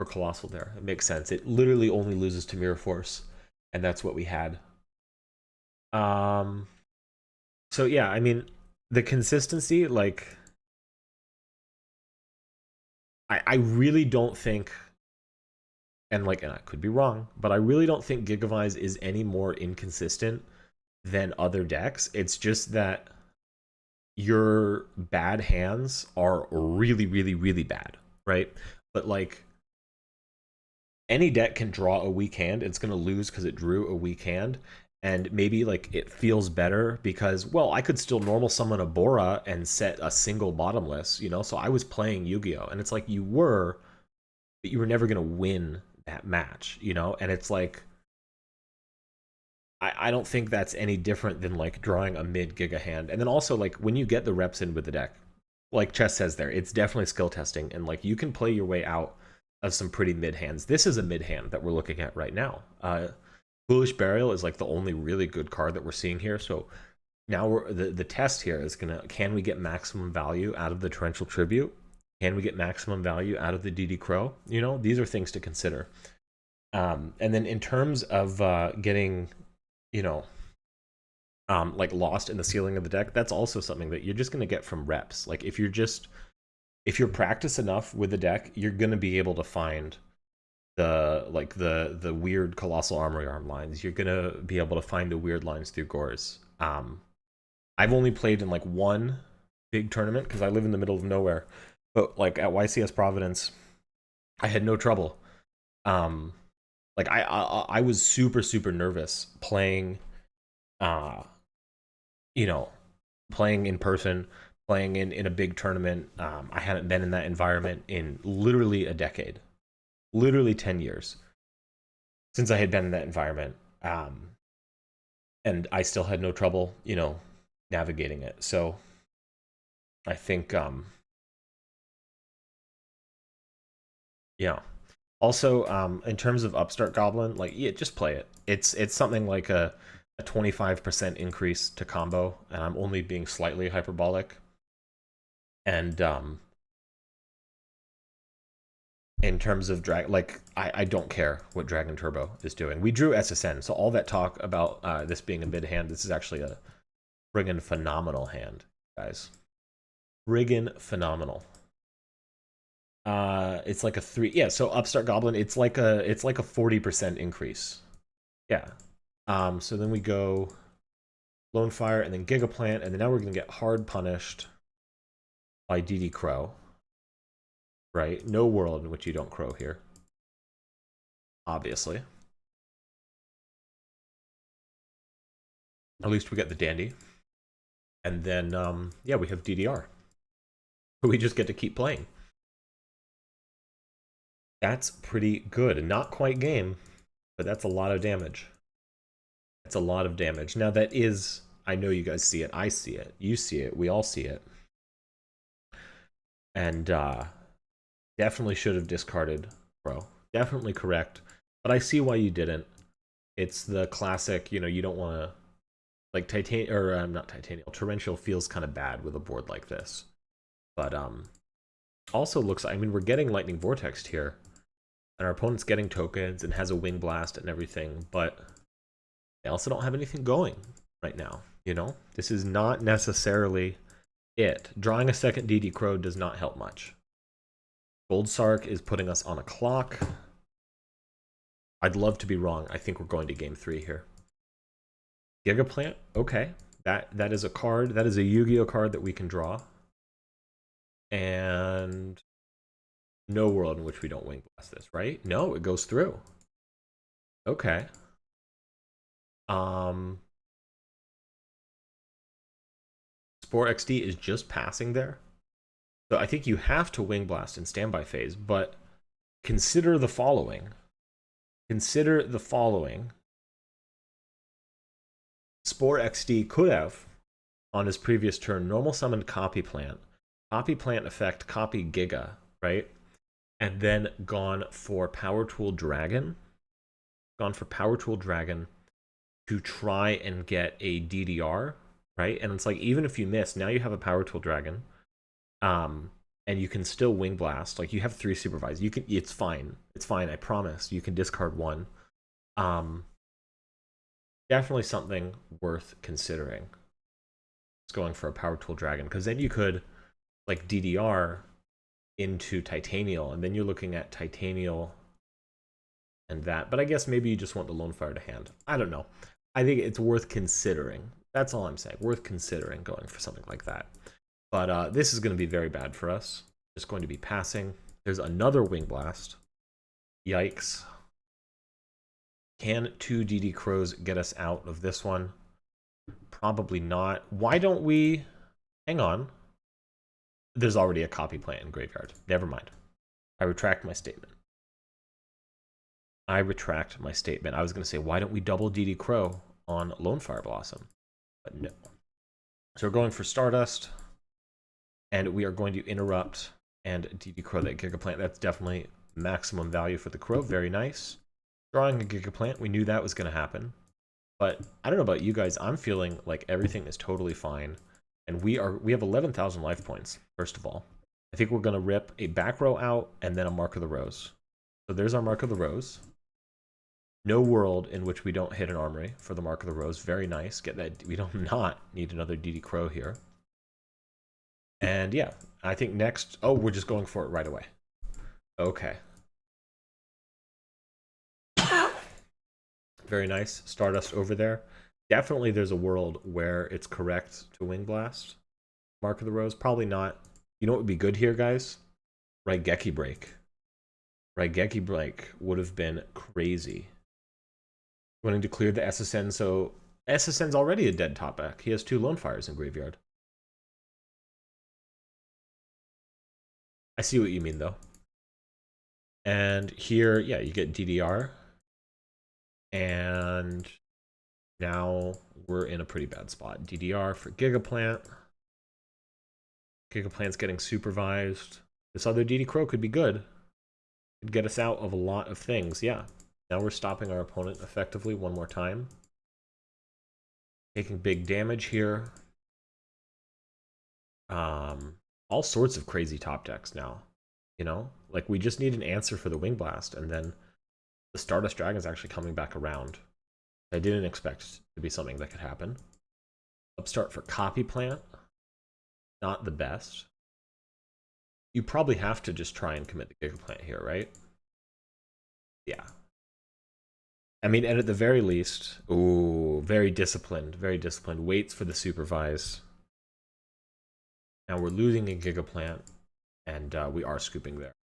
Colossal there. It makes sense. It literally only loses to Mirror Force, and that's what we had. So yeah, I mean, the consistency, like, I really don't think, and like, and I could be wrong, but I really don't think Gigavise is any more inconsistent than other decks. It's just that your bad hands are really, really, really bad, right? But like, any deck can draw a weak hand. It's going to lose because it drew a weak hand. And maybe like it feels better because, well, I could still normal summon a Bora and set a single bottomless, you know? So I was playing Yu-Gi-Oh! And it's like you were, but you were never going to win that match, you know? And it's like, I don't think that's any different than like drawing a mid Giga hand. And then also like when you get the reps in with the deck, like Chess says there, it's definitely skill testing, and like you can play your way out of some pretty mid hands. This is a mid hand that we're looking at right now. Foolish Burial is like the only really good card that we're seeing here. So now we're the test here is gonna, can we get maximum value out of the Torrential Tribute? Can we get maximum value out of the DD Crow? You know, these are things to consider. And then in terms of getting, you know, like lost in the ceiling of the deck, that's also something that you're just gonna get from reps. Like if you're practiced enough with the deck, you're gonna be able to find the weird Colossal Armory Arm lines. You're gonna be able to find the weird lines through Gores. I've only played in like one big tournament because I live in the middle of nowhere, but like at YCS Providence, I had no trouble. Like I was super nervous playing, you know, playing in person, playing in a big tournament. I hadn't been in that environment in literally a decade. Literally 10 years since I had been in that environment. And I still had no trouble, you know, navigating it. So I think, yeah. Also, in terms of Upstart Goblin, like, yeah, just play it. It's something like a 25% increase to combo, and I'm only being slightly hyperbolic. And, in terms of drag, like I don't care what Dragon Turbo is doing. We drew SSN, so all that talk about this being a mid hand, this is actually a friggin' phenomenal hand, guys. friggin' phenomenal. It's like a 3, yeah, so Upstart Goblin, it's like a 40% increase. Yeah. So then we go Lonefire and then Gigaplant, and then now we're gonna get hard punished by DD Crow. Right? No world in which you don't crow here. Obviously. At least we get the Dandy. And then, yeah, we have DDR. We just get to keep playing. That's pretty good. Not quite game, but that's a lot of damage. That's a lot of damage. Now that is, I know you guys see it. I see it. You see it. We all see it. And definitely should have discarded Crow. Definitely correct. But I see why you didn't. It's the classic, you know, you don't want to, like, Titanium, or not Titanium, Torrential feels kind of bad with a board like this. But also looks, I mean, we're getting Lightning Vortex here. And our opponent's getting tokens and has a Wing Blast and everything, but they also don't have anything going right now, you know? This is not necessarily it. Drawing a second DD Crow does not help much. Gold Sark is putting us on a clock. I'd love to be wrong. I think we're going to game 3 here. Gigaplant, okay. That is a card. That is a Yu-Gi-Oh card that we can draw. And no world in which we don't Wing Blast this, right? No, it goes through. Okay. Spore XD is just passing there. So I think you have to Wing Blast in standby phase, but consider the following. Consider the following. Spore XD could have, on his previous turn, normal summoned Copy Plant effect, copy Giga, right? And then gone for Power Tool Dragon. Gone for Power Tool Dragon to try and get a DDR, right? And it's like, even if you miss, now you have a Power Tool Dragon. And you can still Wing Blast. Like, you have 3 supervise. You can, it's fine. It's fine, I promise. You can discard 1. Definitely something worth considering. It's going for a Power Tool Dragon, because then you could, like, DDR into Titanial, and then you're looking at Titanial and that. But I guess maybe you just want the Lonefire to hand. I don't know. I think it's worth considering. That's all I'm saying. Worth considering going for something like that. But this is going to be very bad for us. It's going to be passing. There's another Wing Blast. Yikes. Can 2 DD Crows get us out of this one? Probably not. Why don't we... Hang on. There's already a Copy Plant in graveyard. Never mind. I retract my statement. I retract my statement. I was going to say, why don't we double DD Crow on Lonefire Blossom? But no. So we're going for Stardust. And we are going to interrupt and DD Crow that Gigaplant. That's definitely maximum value for the Crow. Very nice. Drawing a Gigaplant. We knew that was going to happen. But I don't know about you guys. I'm feeling like everything is totally fine. And we have 11,000 life points, first of all. I think we're going to rip a backrow out and then a Mark of the Rose. So there's our Mark of the Rose. No world in which we don't hit an armory for the Mark of the Rose. Very nice. Get that. We don't not need another DD Crow here. And yeah, I think next... Oh, we're just going for it right away. Okay. Very nice. Stardust over there. Definitely there's a world where it's correct to Wing Blast. Mark of the Rose. Probably not. You know what would be good here, guys? Raigeki Break. Raigeki Break would have been crazy. Wanting to clear the SSN, so... SSN's already a dead top deck. He has 2 Lonefires in graveyard. I see what you mean, though. And here, yeah, you get DDR. And now we're in a pretty bad spot. DDR for Gigaplant. Gigaplant's getting supervised. This other DD Crow could be good. Could get us out of a lot of things, yeah. Now we're stopping our opponent effectively one more time. Taking big damage here. All sorts of crazy top decks now, you know? Like, we just need an answer for the Wing Blast, and then the Stardust Dragon is actually coming back around. I didn't expect to be something that could happen. Upstart for Copy Plant. Not the best. You probably have to just try and commit the Gigaplant here, right? Yeah. I mean, and at the very least, ooh, very disciplined, very disciplined. Waits for the supervise. Now we're losing a Gigaplant, and we are scooping there.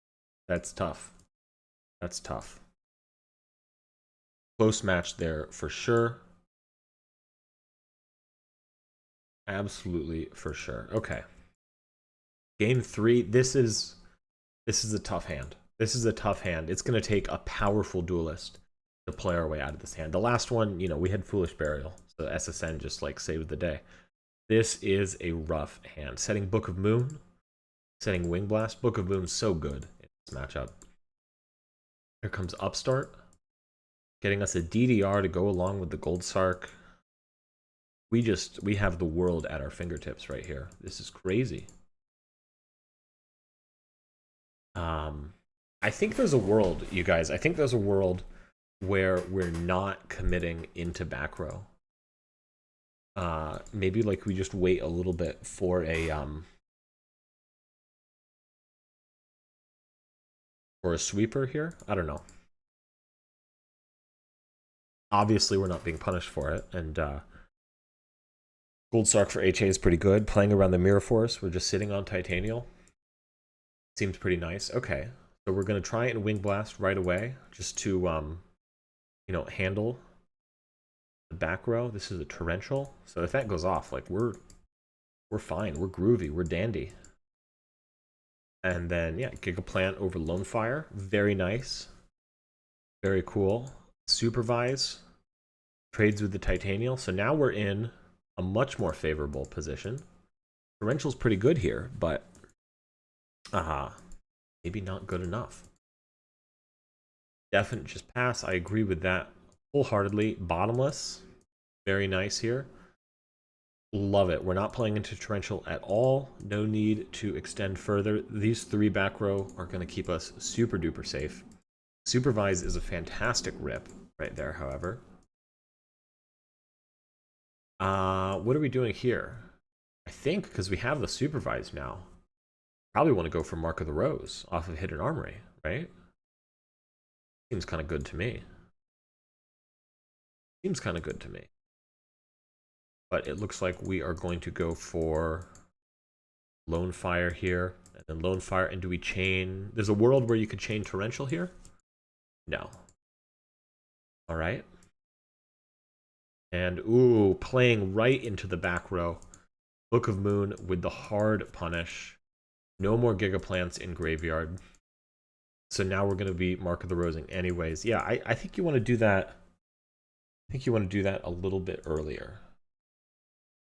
That's tough. That's tough. Close match there for sure. Absolutely for sure. Okay. Game 3. This is a tough hand. This is a tough hand. It's going to take a powerful duelist to play our way out of this hand. The last one, you know, we had Foolish Burial, so SSN just like saved the day. This is a rough hand. Setting Book of Moon, setting Wing Blast. Book of Moon's so good in this matchup. Here comes Upstart, getting us a DDR to go along with the Gold Sark. We have the world at our fingertips right here. This is crazy. I think there's a world, you guys. I think there's a world where we're not committing into back row. Maybe like we just wait a little bit for a sweeper here. I don't know. Obviously, we're not being punished for it, and Gold Sark for HA is pretty good. Playing around the Mirror Force, we're just sitting on Titanial. Seems pretty nice. Okay, so we're gonna try and Wing Blast right away, just to you know, handle the back row. This is a torrential, so if that goes off, like we're fine. We're groovy. We're dandy. And then yeah, Gigaplant over Lonefire. Very nice. Very cool. Supervise. Trades with the Titanial. So now we're in a much more favorable position. Torrential's pretty good here, but maybe not good enough. Definite just pass. I agree with that wholeheartedly. Bottomless. Very nice here. Love it. We're not playing into Torrential at all. No need to extend further. These 3 back row are going to keep us super duper safe. Supervise is a fantastic rip right there, however. What are we doing here? I think because we have the Supervise now, probably want to go for Mark of the Rose off of Hidden Armory, right? Seems kind of good to me. Seems kind of good to me. But it looks like we are going to go for Lonefire here. And then Lonefire, and do we chain? There's a world where you could chain Torrential here? No. Alright. And, ooh, playing right into the back row. Book of Moon with the hard punish. No more Gigaplants in graveyard. So now we're going to be Mark of the Rosing anyways. Yeah, I think you want to do that. I think you want to do that a little bit earlier.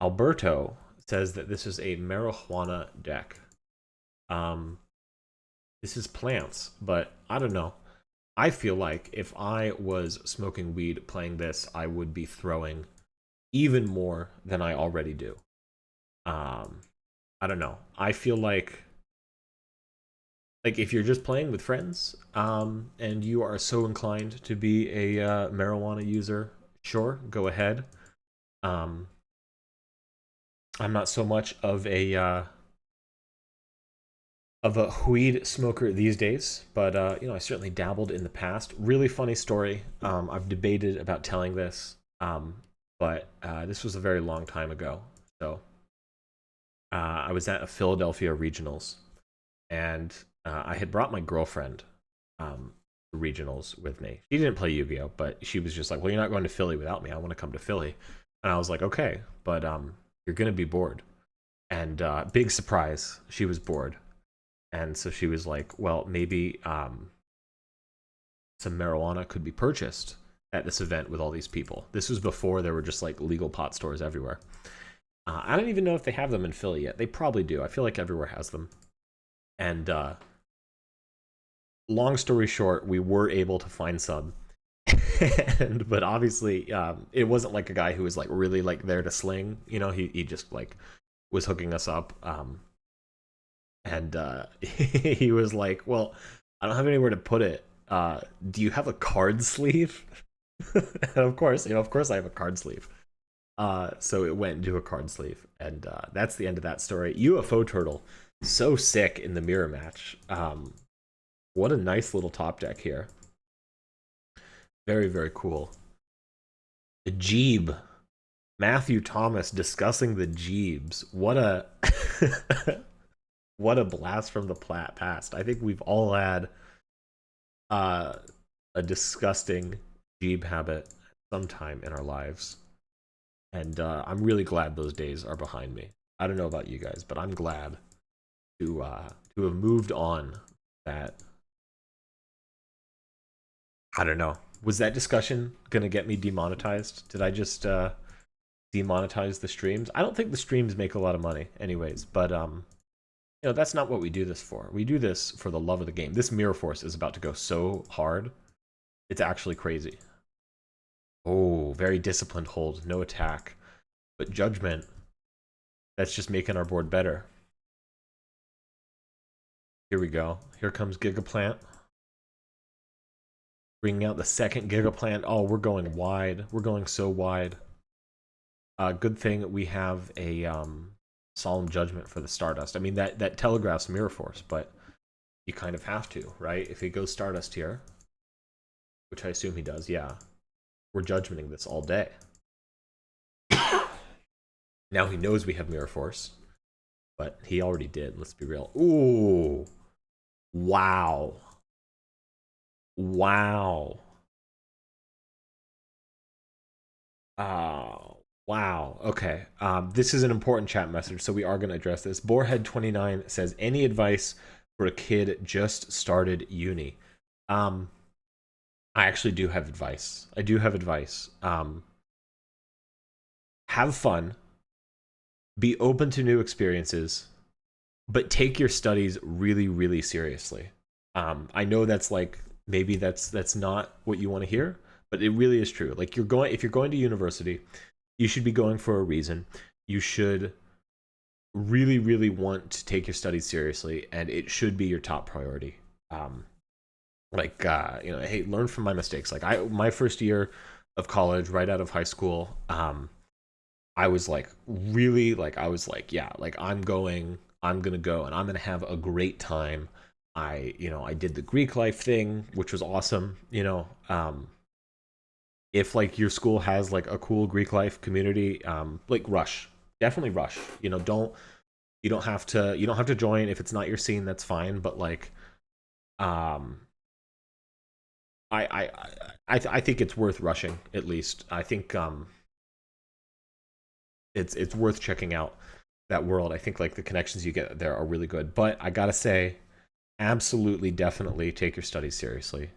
Alberto says that this is a marijuana deck. This is plants, but I don't know. I feel like if I was smoking weed playing this, I would be throwing even more than I already do. I don't know. I feel like if you're just playing with friends, and you are so inclined to be a marijuana user, sure, go ahead. I'm not so much of a weed smoker these days, but you know, I certainly dabbled in the past. Really funny story. I've debated about telling this, but this was a very long time ago. So I was at a Philadelphia regionals, and I had brought my girlfriend regionals with me. She didn't play Yu-Gi-Oh, but she was just like, well, you're not going to Philly without me. I want to come to Philly. And I was like, okay, but you're going to be bored. And big surprise, she was bored. And so she was like, well, maybe some marijuana could be purchased at this event with all these people. This was before there were just like legal pot stores everywhere. I don't even know if they have them in Philly yet. They probably do. I feel like everywhere has them. And long story short, we were able to find some. But obviously, it wasn't like a guy who was like really like there to sling. You know, he just like was hooking us up. And he was like, well, I don't have anywhere to put it. Do you have a card sleeve? And of course, you know, of course I have a card sleeve. So it went into a card sleeve. And that's the end of that story. UFO Turtle So sick in the mirror match. What a nice little top deck here. Very, very cool. The Jeeb. Matthew Thomas discussing the Jeebs. What a what a blast from the past. I think we've all had uh, a disgusting Jeeb habit sometime in our lives. And I'm really glad those days are behind me. I don't know about you guys, but I'm glad to have moved on. That, I don't know. Was that discussion gonna get me demonetized? Did I just demonetize the streams? I don't think the streams make a lot of money, anyways. But that's not what we do this for. We do this for the love of the game. This Mirror Force is about to go so hard. It's actually crazy. Oh, very disciplined hold, no attack. But Judgment, that's just making our board better. Here we go. Here comes Gigaplant. Bringing out the second Gigaplant. Oh, we're going wide. We're going so wide. Good thing we have a Solemn Judgment for the Stardust. I mean, that telegraphs Mirror Force, but you kind of have to, right? If he goes Stardust here, which I assume he does, yeah. We're Judgmenting this all day. Now he knows we have Mirror Force, but he already did, let's be real. Ooh. Wow. Wow. Wow. Okay. This is an important chat message, so we are going to address this. Boarhead29 says, any advice for a kid just started uni? I actually do have advice. I do have advice. Have fun. Be open to new experiences, but take your studies really, really seriously. I know that's like, maybe that's not what you want to hear, but it really is true. Like, if you're going to university, you should be going for a reason. You should really, really want to take your studies seriously, and it should be your top priority. Hey, learn from my mistakes. Like, my first year of college, right out of high school, I was like, really, like, I was like, yeah, like, I'm gonna go and I'm gonna have a great time. I did the Greek life thing, which was awesome. If like your school has like a cool Greek life community, like rush, definitely rush. You don't have to join if it's not your scene. That's fine. But like, I think it's worth rushing at least. I think it's worth checking out that world. I think like the connections you get there are really good. But I gotta say, absolutely, definitely take your studies seriously.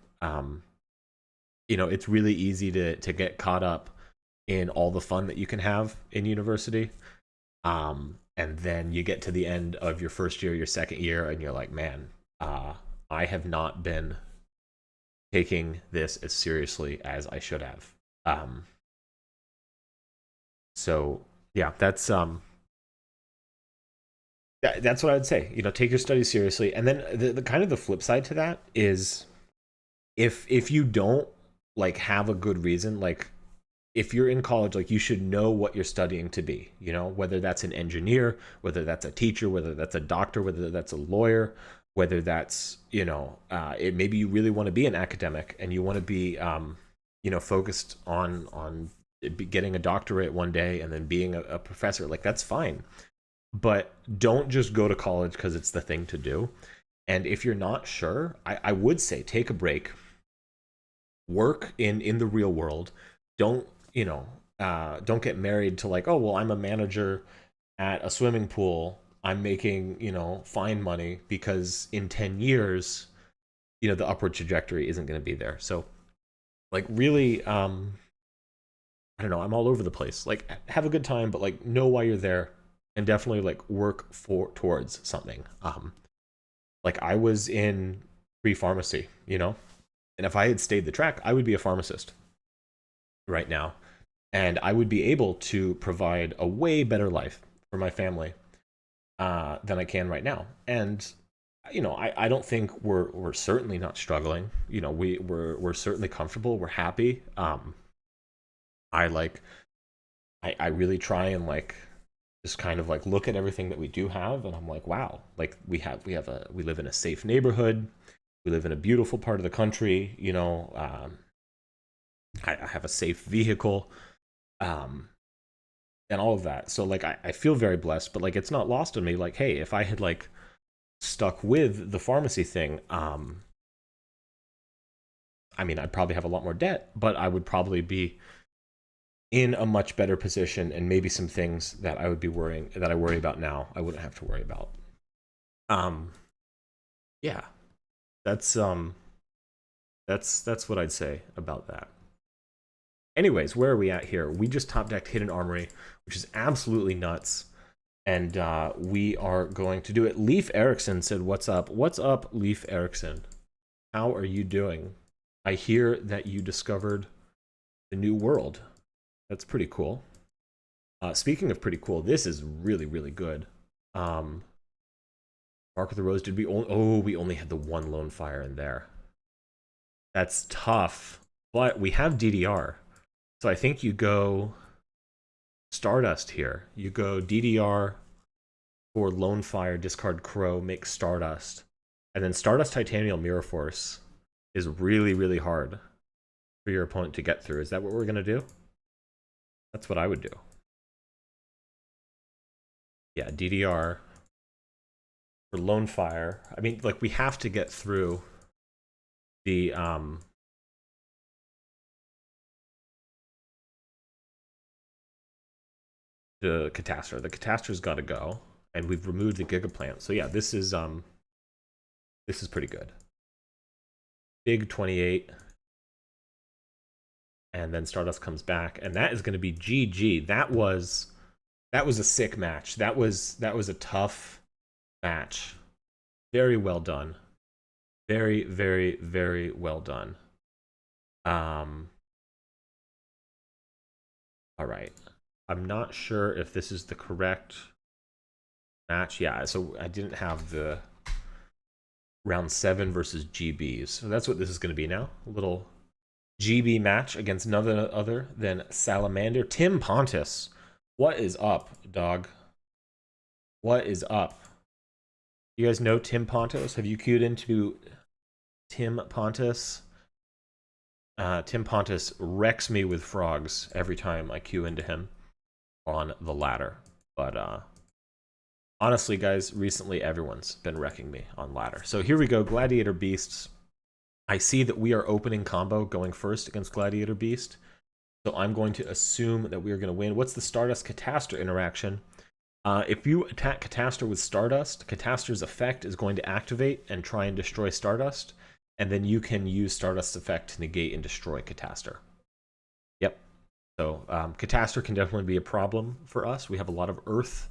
It's really easy to get caught up in all the fun that you can have in university. And then you get to the end of your first year, your second year, and you're like, man, I have not been taking this as seriously as I should have. So yeah, that's what I'd say. Take your studies seriously. And then the kind of the flip side to that is, if you don't like have a good reason, like if you're in college, like you should know what you're studying to be, whether that's an engineer, whether that's a teacher, whether that's a doctor, whether that's a lawyer, whether that's, maybe you really want to be an academic and you want to be, focused on getting a doctorate one day and then being a professor. Like, that's fine. But don't just go to college because it's the thing to do. And if you're not sure, I would say take a break, work in the real world. Don't get married to like, oh, well, I'm a manager at a swimming pool. I'm making, fine money, because in 10 years, the upward trajectory isn't going to be there. So like, really, I don't know, I'm all over the place. Like, have a good time, but like, know why you're there, and definitely like work towards something. Like, I was in pre-pharmacy, and if I had stayed the track, I would be a pharmacist right now, and I would be able to provide a way better life for my family than I can right now. And I don't think we're certainly not struggling. We're certainly comfortable. We're happy. I really try and like just kind of like look at everything that we do have, and I'm like, wow, like we live in a safe neighborhood, we live in a beautiful part of the country, you know. I have a safe vehicle, and all of that. So like I feel very blessed, but like it's not lost on me. Like, hey, if I had like stuck with the pharmacy thing, I mean, I'd probably have a lot more debt, but I would probably be in a much better position, and maybe some things that I would be worrying that I worry about now, I wouldn't have to worry about. Yeah, that's that's what I'd say about that. Anyways, where are we at here? We just top decked Hidden Armory, which is absolutely nuts. And we are going to do it. Leaf Erickson said, what's up? What's up, Leaf Erickson? How are you doing? I hear that you discovered the new world. That's pretty cool. Speaking of pretty cool, this is really, really good. Mark of the Rose, did we only... Oh, we only had the one lone fire in there. That's tough. But we have DDR. So I think you go Stardust here. You go DDR for Lone Fire, discard Crow, make Stardust. And then Stardust Titanium Mirror Force is really, really hard for your opponent to get through. Is that what we're going to do? That's what I would do. Yeah, DDR for Lone Fire. I mean, like, we have to get through the Catastor. The Catastor's got to go, and we've removed the Gigaplant. So yeah, this is pretty good. Big 28, and then Stardust comes back, and that is going to be GG. That was a sick match. That was a tough match. Very well done. Very, very, very well done. All right. I'm not sure if this is the correct match. Yeah, so I didn't have the round 7 versus GBs. So that's what this is going to be now. A little GB match against none other than Salamander. Tim Pontus. What is up, dog? What is up? You guys know Tim Pontus? Have you queued into Tim Pontus? Tim Pontus wrecks me with frogs every time I queue into him on the ladder. But honestly, guys, recently everyone's been wrecking me on ladder. So here we go, Gladiator Beasts. I see that we are opening combo going first against Gladiator Beast. So I'm going to assume that we are going to win. What's the Stardust Catastor interaction? If you attack Catastor with Stardust, Catastor's effect is going to activate and try and destroy Stardust. And then you can use Stardust's effect to negate and destroy Catastor. Yep. So Catastor can definitely be a problem for us. We have a lot of earth,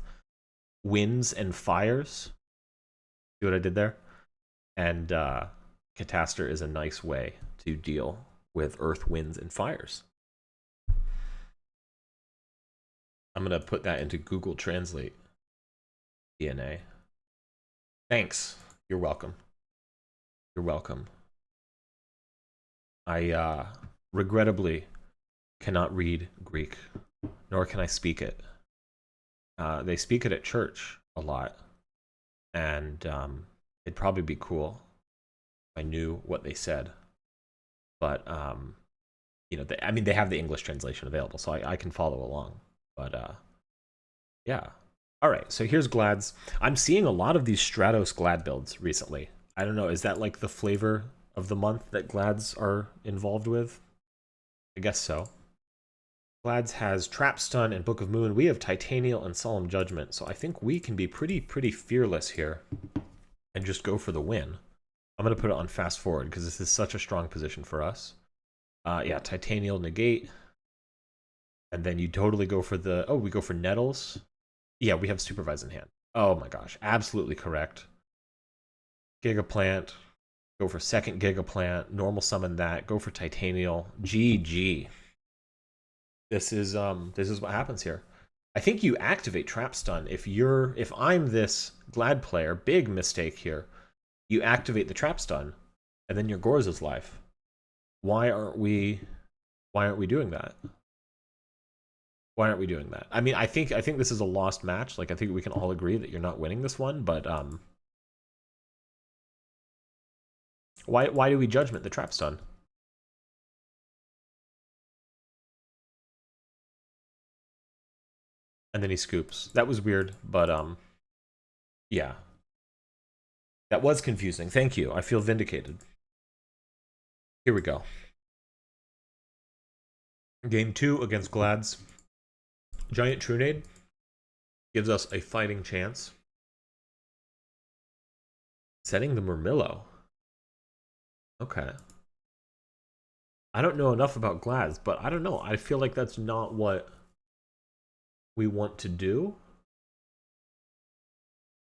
winds, and fires. See what I did there? And Catastor is a nice way to deal with earth, winds, and fires. I'm going to put that into Google Translate. DNA. Thanks. You're welcome. You're welcome. I regrettably cannot read Greek, nor can I speak it. They speak it at church a lot, and it'd probably be cool if I knew what they said. But you know, I mean, they have the English translation available, so I can follow along. But yeah. All right, so here's Glads. I'm seeing a lot of these Stratos Glad builds recently. I don't know, is that like the flavor of the month that Glads are involved with? I guess so. Glads has Trap Stun and Book of Moon. We have Titanial and Solemn Judgment, so I think we can be pretty fearless here and just go for the win. I'm going to put it on fast forward because this is such a strong position for us. Yeah, Titanial negate. And then you totally go for the... Oh, we go for Nettles. Yeah, we have Supervise in hand. Oh my gosh, absolutely correct. Gigaplant. Go for second Gigaplant. Normal summon that. Go for Titanial. GG. This is what happens here. I think you activate Trap Stun if I'm this Glad player. Big mistake here. You activate the Trap Stun, and then your Gorza's life. Why aren't we doing that? Why aren't we doing that? I mean, I think this is a lost match. Like, I think we can all agree that you're not winning this one, but why do we judgment the trap stun? And then he scoops. That was weird, but yeah. That was confusing. Thank you. I feel vindicated. Here we go. Game 2 against Glads. Giant Trunade gives us a fighting chance. Setting the Murmillo. Okay. I don't know enough about Glads, but I don't know. I feel like that's not what we want to do.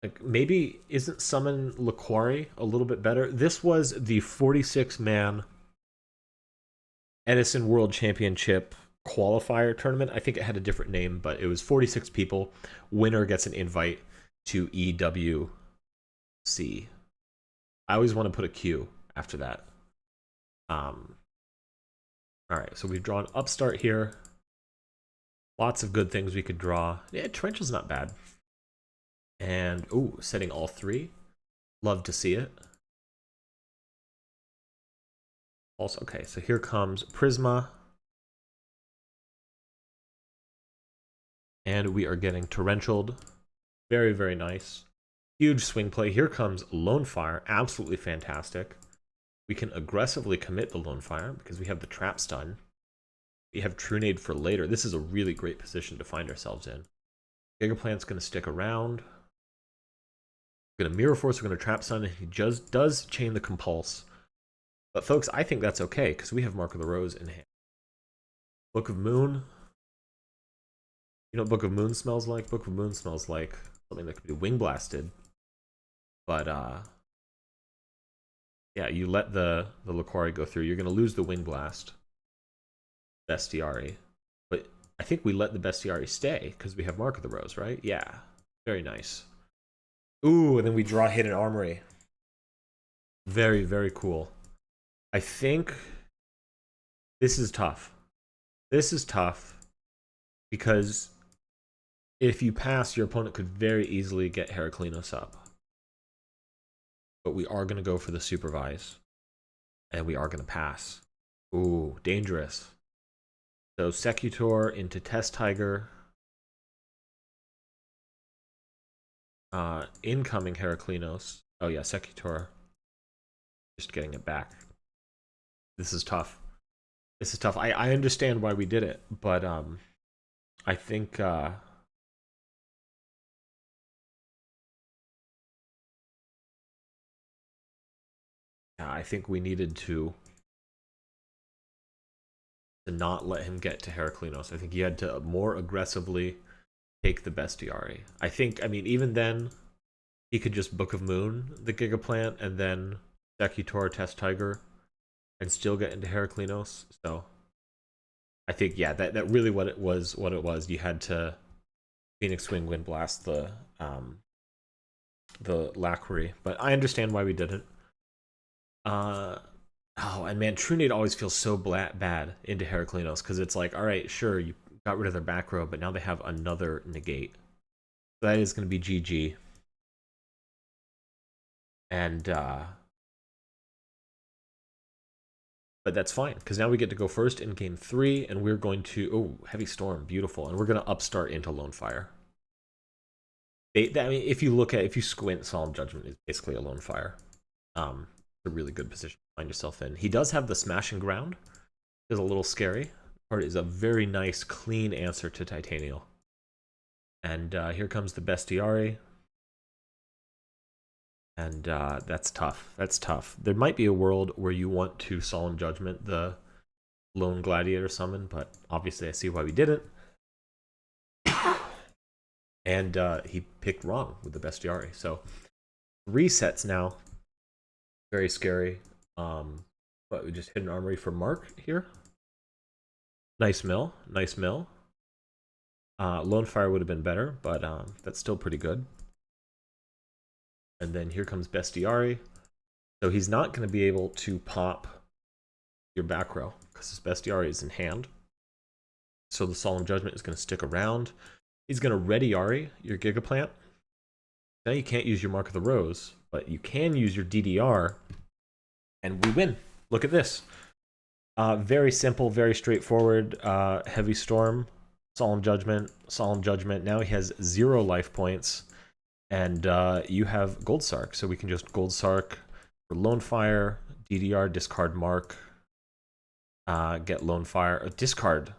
Like, maybe isn't Summon Laquari a little bit better? This was the 46-man Edison World Championship qualifier tournament. I think it had a different name, but it was 46 people. Winner gets an invite to EWC. I always want to put a Q after that. All right, so we've drawn Upstart here. Lots of good things we could draw. Yeah, Torrential's not bad. And, ooh, setting all three. Love to see it. Also, okay, so here comes Prisma. And we are getting Torrentialed. Very, very nice. Huge swing play. Here comes Lonefire. Absolutely fantastic. We can aggressively commit the Lonefire because we have the Trap Stun. We have Trunade for later. This is a really great position to find ourselves in. Gigaplant's going to stick around. We're going to Mirror Force. We're going to Trap Stun. He just does chain the Compulse. But folks, I think that's okay because we have Mark of the Rose in hand. Book of Moon. You know what Book of Moon smells like? Book of Moon smells like something that could be wing blasted. But yeah, you let the Laquari go through. You're going to lose the Wing Blast. Bestiari. But I think we let the Bestiari stay because we have Mark of the Rose, right? Yeah. Very nice. Ooh, and then we draw Hidden Armory. Very, very cool. I think this is tough. This is tough because if you pass, your opponent could very easily get Heraclinos up. But we are going to go for the Supervise. And we are going to pass. Ooh, dangerous. So Secutor into Test Tiger. Incoming Heraclinos. Oh yeah, Secutor. Just getting it back. This is tough. This is tough. I understand why we did it, but I think I think we needed to not let him get to Heraclinos. I think he had to more aggressively take the Bestiari. I mean, even then, he could just Book of Moon the Gigaplant and then Secutor Test Tiger and still get into Heraclinos. So I think, yeah, that really what it was. You had to Phoenix Wing Wind Blast the Laquari, but I understand why we did it. Oh, and man, Trunade always feels so bad into Heraclinos because it's like, all right, sure, you got rid of their back row, but now they have another negate. So that is going to be GG. And but that's fine because now we get to go first in game 3, and we're going to Heavy Storm, beautiful, and we're going to Upstart into Lonefire. I mean, if you squint, Solemn Judgment is basically a Lonefire. A really good position to find yourself in. He does have the Smashing Ground. It's a little scary. Or it is a very nice, clean answer to Titanial. And here comes the Bestiari. And that's tough. That's tough. There might be a world where you want to Solemn Judgment the Lone Gladiator summon, but obviously I see why we didn't. And he picked wrong with the Bestiari. So resets now. Very scary. But we just hit an armory for Mark here. Nice mill. Nice mill. Lonefire would have been better, but that's still pretty good. And then here comes Bestiari. So he's not going to be able to pop your back row because his Bestiari is in hand. So the Solemn Judgment is going to stick around. He's going to ready Ari, your Gigaplant. Now you can't use your Mark of the Rose, but you can use your DDR, and we win. Look at this. Very simple, very straightforward. Heavy Storm, Solemn Judgment, Solemn Judgment. Now he has 0 life points, and you have Gold Sark, so we can just Gold Sark for Lonefire, DDR, discard Mark, get Lonefire, discard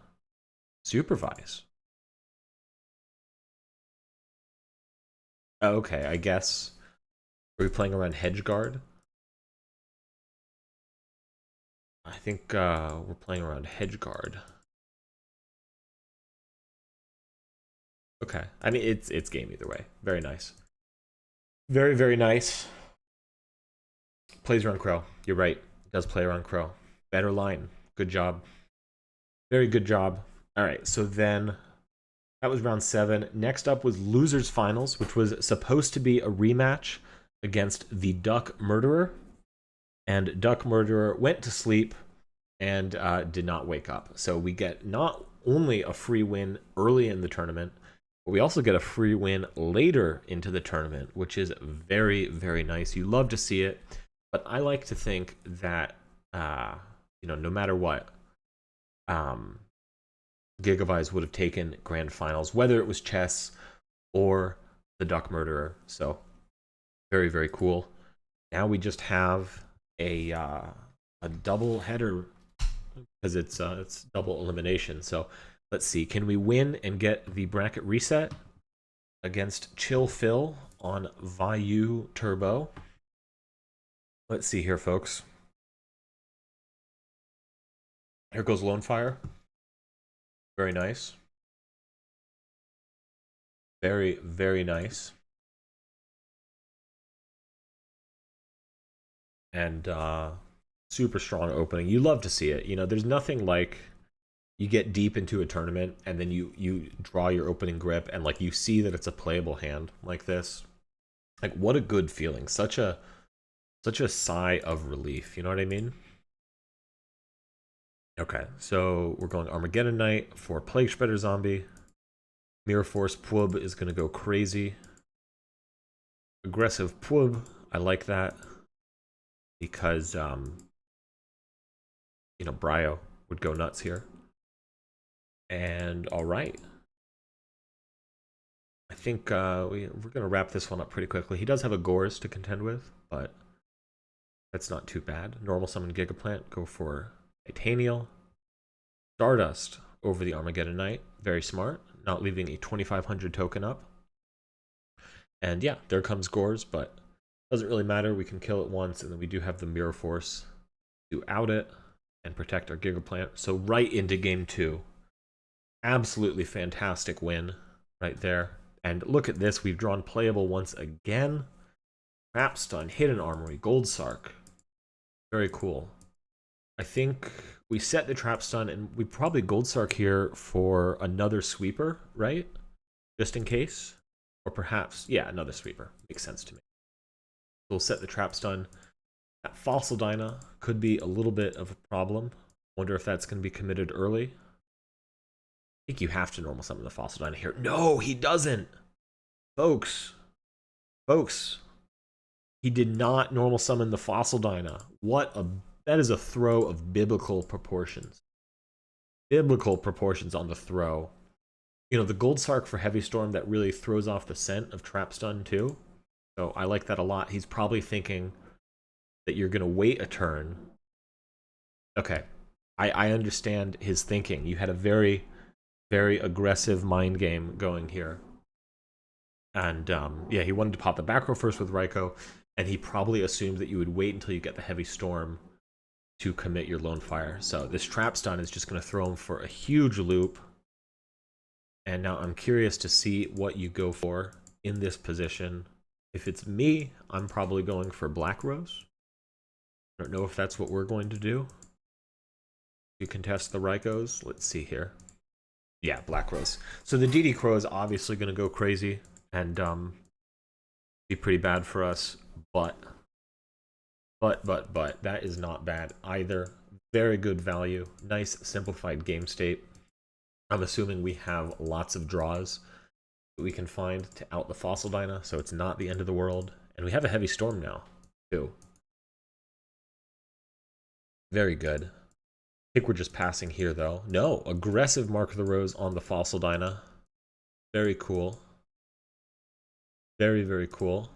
Supervise. Okay, I guess. Are we playing around Hedgeguard? I think we're playing around Hedgeguard. Okay, I mean it's game either way. Very nice. Very, very nice. Plays around Crow. You're right. Does play around Crow. Better line. Good job. Very good job. All right, so then that was round 7. Next up was Losers Finals, which was supposed to be a rematch against the Duck Murderer. And Duck Murderer went to sleep and did not wake up. So we get not only a free win early in the tournament, but we also get a free win later into the tournament, which is very, very nice. You love to see it. But I like to think that, you know, no matter what, Gigavise would have taken grand finals, whether it was chess or the Duck Murderer. So very, very cool. Now we just have a double header because it's double elimination. So let's see, can we win and get the bracket reset against Chill Phil on Vayu Turbo? Let's see here, folks. Here goes Lonefire. Very nice. Very, very nice. And super strong opening. You love to see it. You know, there's nothing like you get deep into a tournament and then you draw your opening grip and like you see that it's a playable hand like this. Like what a good feeling. Such a sigh of relief. You know what I mean? Okay, so we're going Armageddon Knight for Plague Spreader Zombie. Mirror Force Pwub is going to go crazy. Aggressive Pwub, I like that. Because, you know, Bryo would go nuts here. And, alright. I think we're going to wrap this one up pretty quickly. He does have a Gores to contend with, but that's not too bad. Normal Summon Gigaplant, go for Titanial. Stardust over the Armageddon Knight. Very smart. Not leaving a 2,500 token up. And yeah, there comes Gores, but doesn't really matter. We can kill it once, and then we do have the Mirror Force to out it and protect our Gigaplant. So right into game 2. Absolutely fantastic win right there. And look at this. We've drawn playable once again. Trap Stun, Hidden Armory, Gold Sark. Very cool. I think we set the Trap Stun, and we probably Gold Sark here for another sweeper, right? Just in case. Or perhaps, yeah, another sweeper. Makes sense to me. We'll set the Trap Stun. That Fossil Dyna could be a little bit of a problem. Wonder if that's going to be committed early. I think you have to normal summon the Fossil Dyna here. No, he doesn't! Folks. He did not normal summon the Fossil Dyna. That is a throw of biblical proportions. Biblical proportions on the throw. You know, the Gold Sark for Heavy Storm, that really throws off the scent of Trap Stun too. So I like that a lot. He's probably thinking that you're going to wait a turn. Okay. I understand his thinking. You had a very, very aggressive mind game going here. And yeah, he wanted to pop the back row first with Raikou, and he probably assumed that you would wait until you get the Heavy Storm to commit your Lonefire. So this Trap Stun is just going to throw him for a huge loop. And now I'm curious to see what you go for in this position. If it's me, I'm probably going for Black Rose. I don't know if that's what we're going to do. You contest the Raikous. Let's see here. Yeah, Black Rose. So the DD Crow is obviously going to go crazy and be pretty bad for us. But that is not bad either. Very good value. Nice simplified game state. I'm assuming we have lots of draws that we can find to out the Fossil Dyna, so it's not the end of the world. And we have a Heavy Storm now, too. Very good. I think we're just passing here, though. No, aggressive Mark of the Rose on the Fossil Dyna. Very cool. Very, very cool.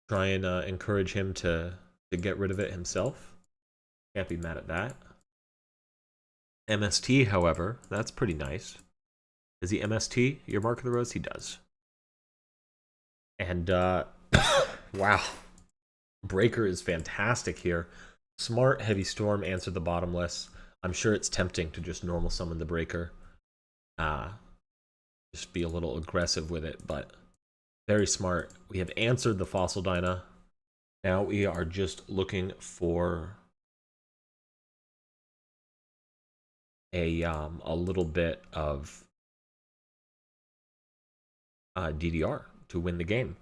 Try and encourage him to get rid of it himself. Can't be mad at that. MST, however, that's pretty nice. Does he MST your Mark of the Rose? He does. And, wow. Breaker is fantastic here. Smart Heavy Storm answered the bottomless. I'm sure it's tempting to just normal summon the Breaker. Just be a little aggressive with it, but very smart. We have answered the Fossil Dyna. Now we are just looking for a little bit of DDR to win the game.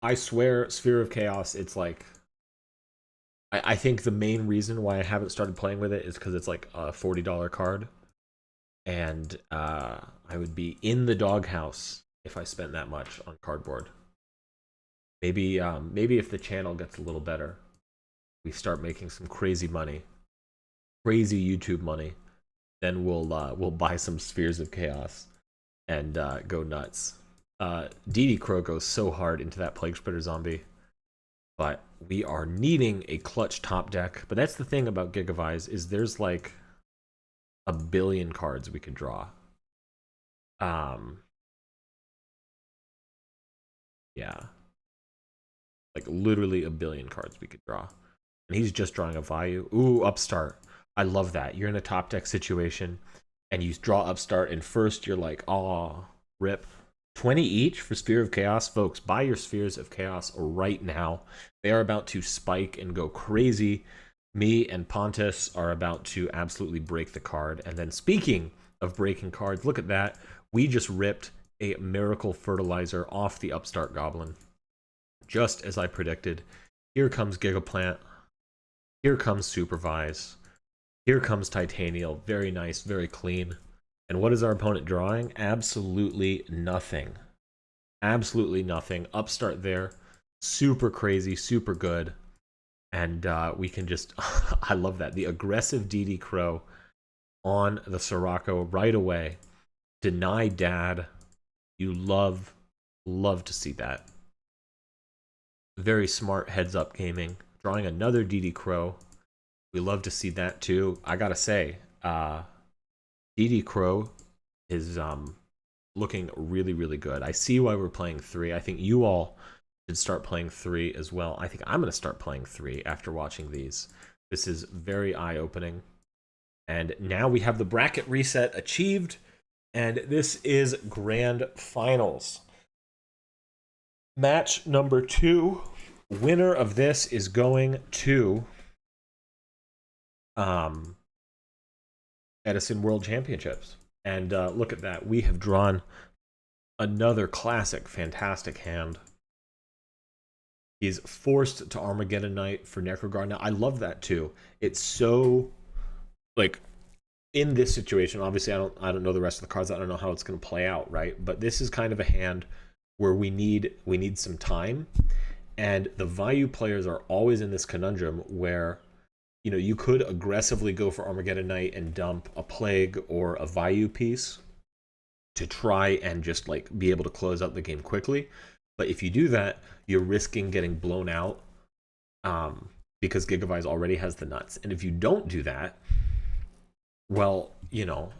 I swear, Sphere of Chaos, it's like... I think the main reason why I haven't started playing with it is because it's like a $40 card. And I would be in the doghouse if I spent that much on cardboard. Maybe if the channel gets a little better, we start making some crazy money. Crazy YouTube money. Then we'll buy some Spheres of Chaos and go nuts. DD Crow goes so hard into that Plague Spreader zombie. But we are needing a clutch top deck. But that's the thing about Gigavise, is there's like a billion cards we could draw. Yeah. Like literally a billion cards we could draw. And he's just drawing a Vayu. Ooh, Upstart. I love that. You're in a top deck situation and you draw Upstart, and first you're like, aw, rip. 20 each for Sphere of Chaos. Folks, buy your Spheres of Chaos right now. They are about to spike and go crazy. Me and Pontus are about to absolutely break the card. And then speaking of breaking cards, look at that. We just ripped a Miracle Fertilizer off the Upstart Goblin. Just as I predicted. Here comes Gigaplant. Here comes Supervise. Here comes Titanial. Very nice, very clean. And what is our opponent drawing? Absolutely nothing. Absolutely nothing. Upstart there. Super crazy, super good. And we can just... I love that. The aggressive DD Crow on the Sirocco right away. Deny Dad. You love to see that. Very smart heads-up gaming. Drawing another DD Crow. We love to see that too. I gotta say, DD Crow is looking really, really good. I see why we're playing 3. I think you all should start playing 3 as well. I think I'm going to start playing 3 after watching these. This is very eye-opening. And now we have the bracket reset achieved. And this is Grand Finals. Match number 2. Winner of this is going to... Edison World Championships. And look at that. We have drawn another classic, fantastic hand. He's forced to Armageddon Knight for Necroguard. Now, I love that too. It's so, like, in this situation, obviously I don't know the rest of the cards. I don't know how it's going to play out, right? But this is kind of a hand where we need some time. And the Vayu players are always in this conundrum where, you know, you could aggressively go for Armageddon Knight and dump a Plague or a Vayu piece to try and just like be able to close out the game quickly. But if you do that, you're risking getting blown out because Gigavise already has the nuts. And if you don't do that, well, you know,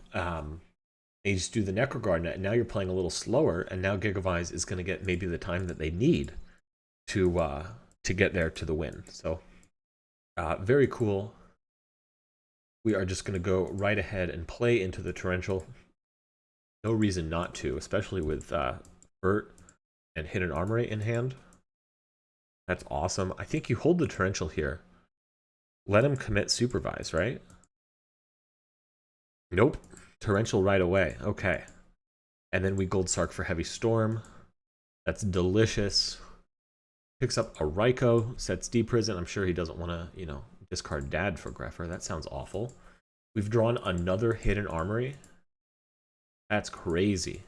you just do the Necroguard net, and now you're playing a little slower, and now Gigavise is going to get maybe the time that they need to get there to the win. So very cool. We are just going to go right ahead and play into the Torrential. No reason not to, especially with Burt and Hidden Armory in hand. That's awesome. I think you hold the Torrential here. Let him commit Supervise, right? Nope. Torrential right away. Okay. And then we Gold Sark for Heavy Storm. That's delicious. Picks up a Raikou, sets D Prison. I'm sure he doesn't want to, you know, discard Dad for Greffer. That sounds awful. We've drawn another hidden armory. That's crazy.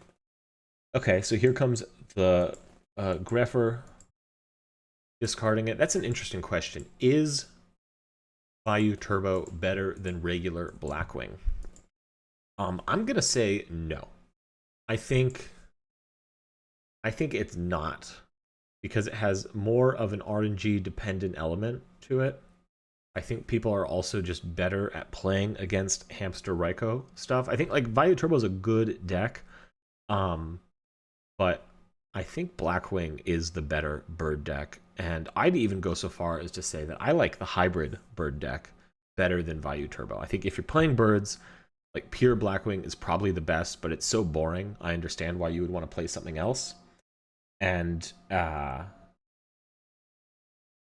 Okay, so here comes the Greffer discarding it. That's an interesting question. Is Vayu Turbo better than regular Blackwing? I'm gonna say no. I think it's not, because it has more of an RNG dependent element to it. I think people are also just better at playing against Hamster Raikou stuff. I think like Vayu Turbo is a good deck, but I think Blackwing is the better bird deck, and I'd even go so far as to say that I like the hybrid bird deck better than Vayu Turbo. I think if you're playing birds, like pure Blackwing is probably the best, but it's so boring. I understand why you would want to play something else. And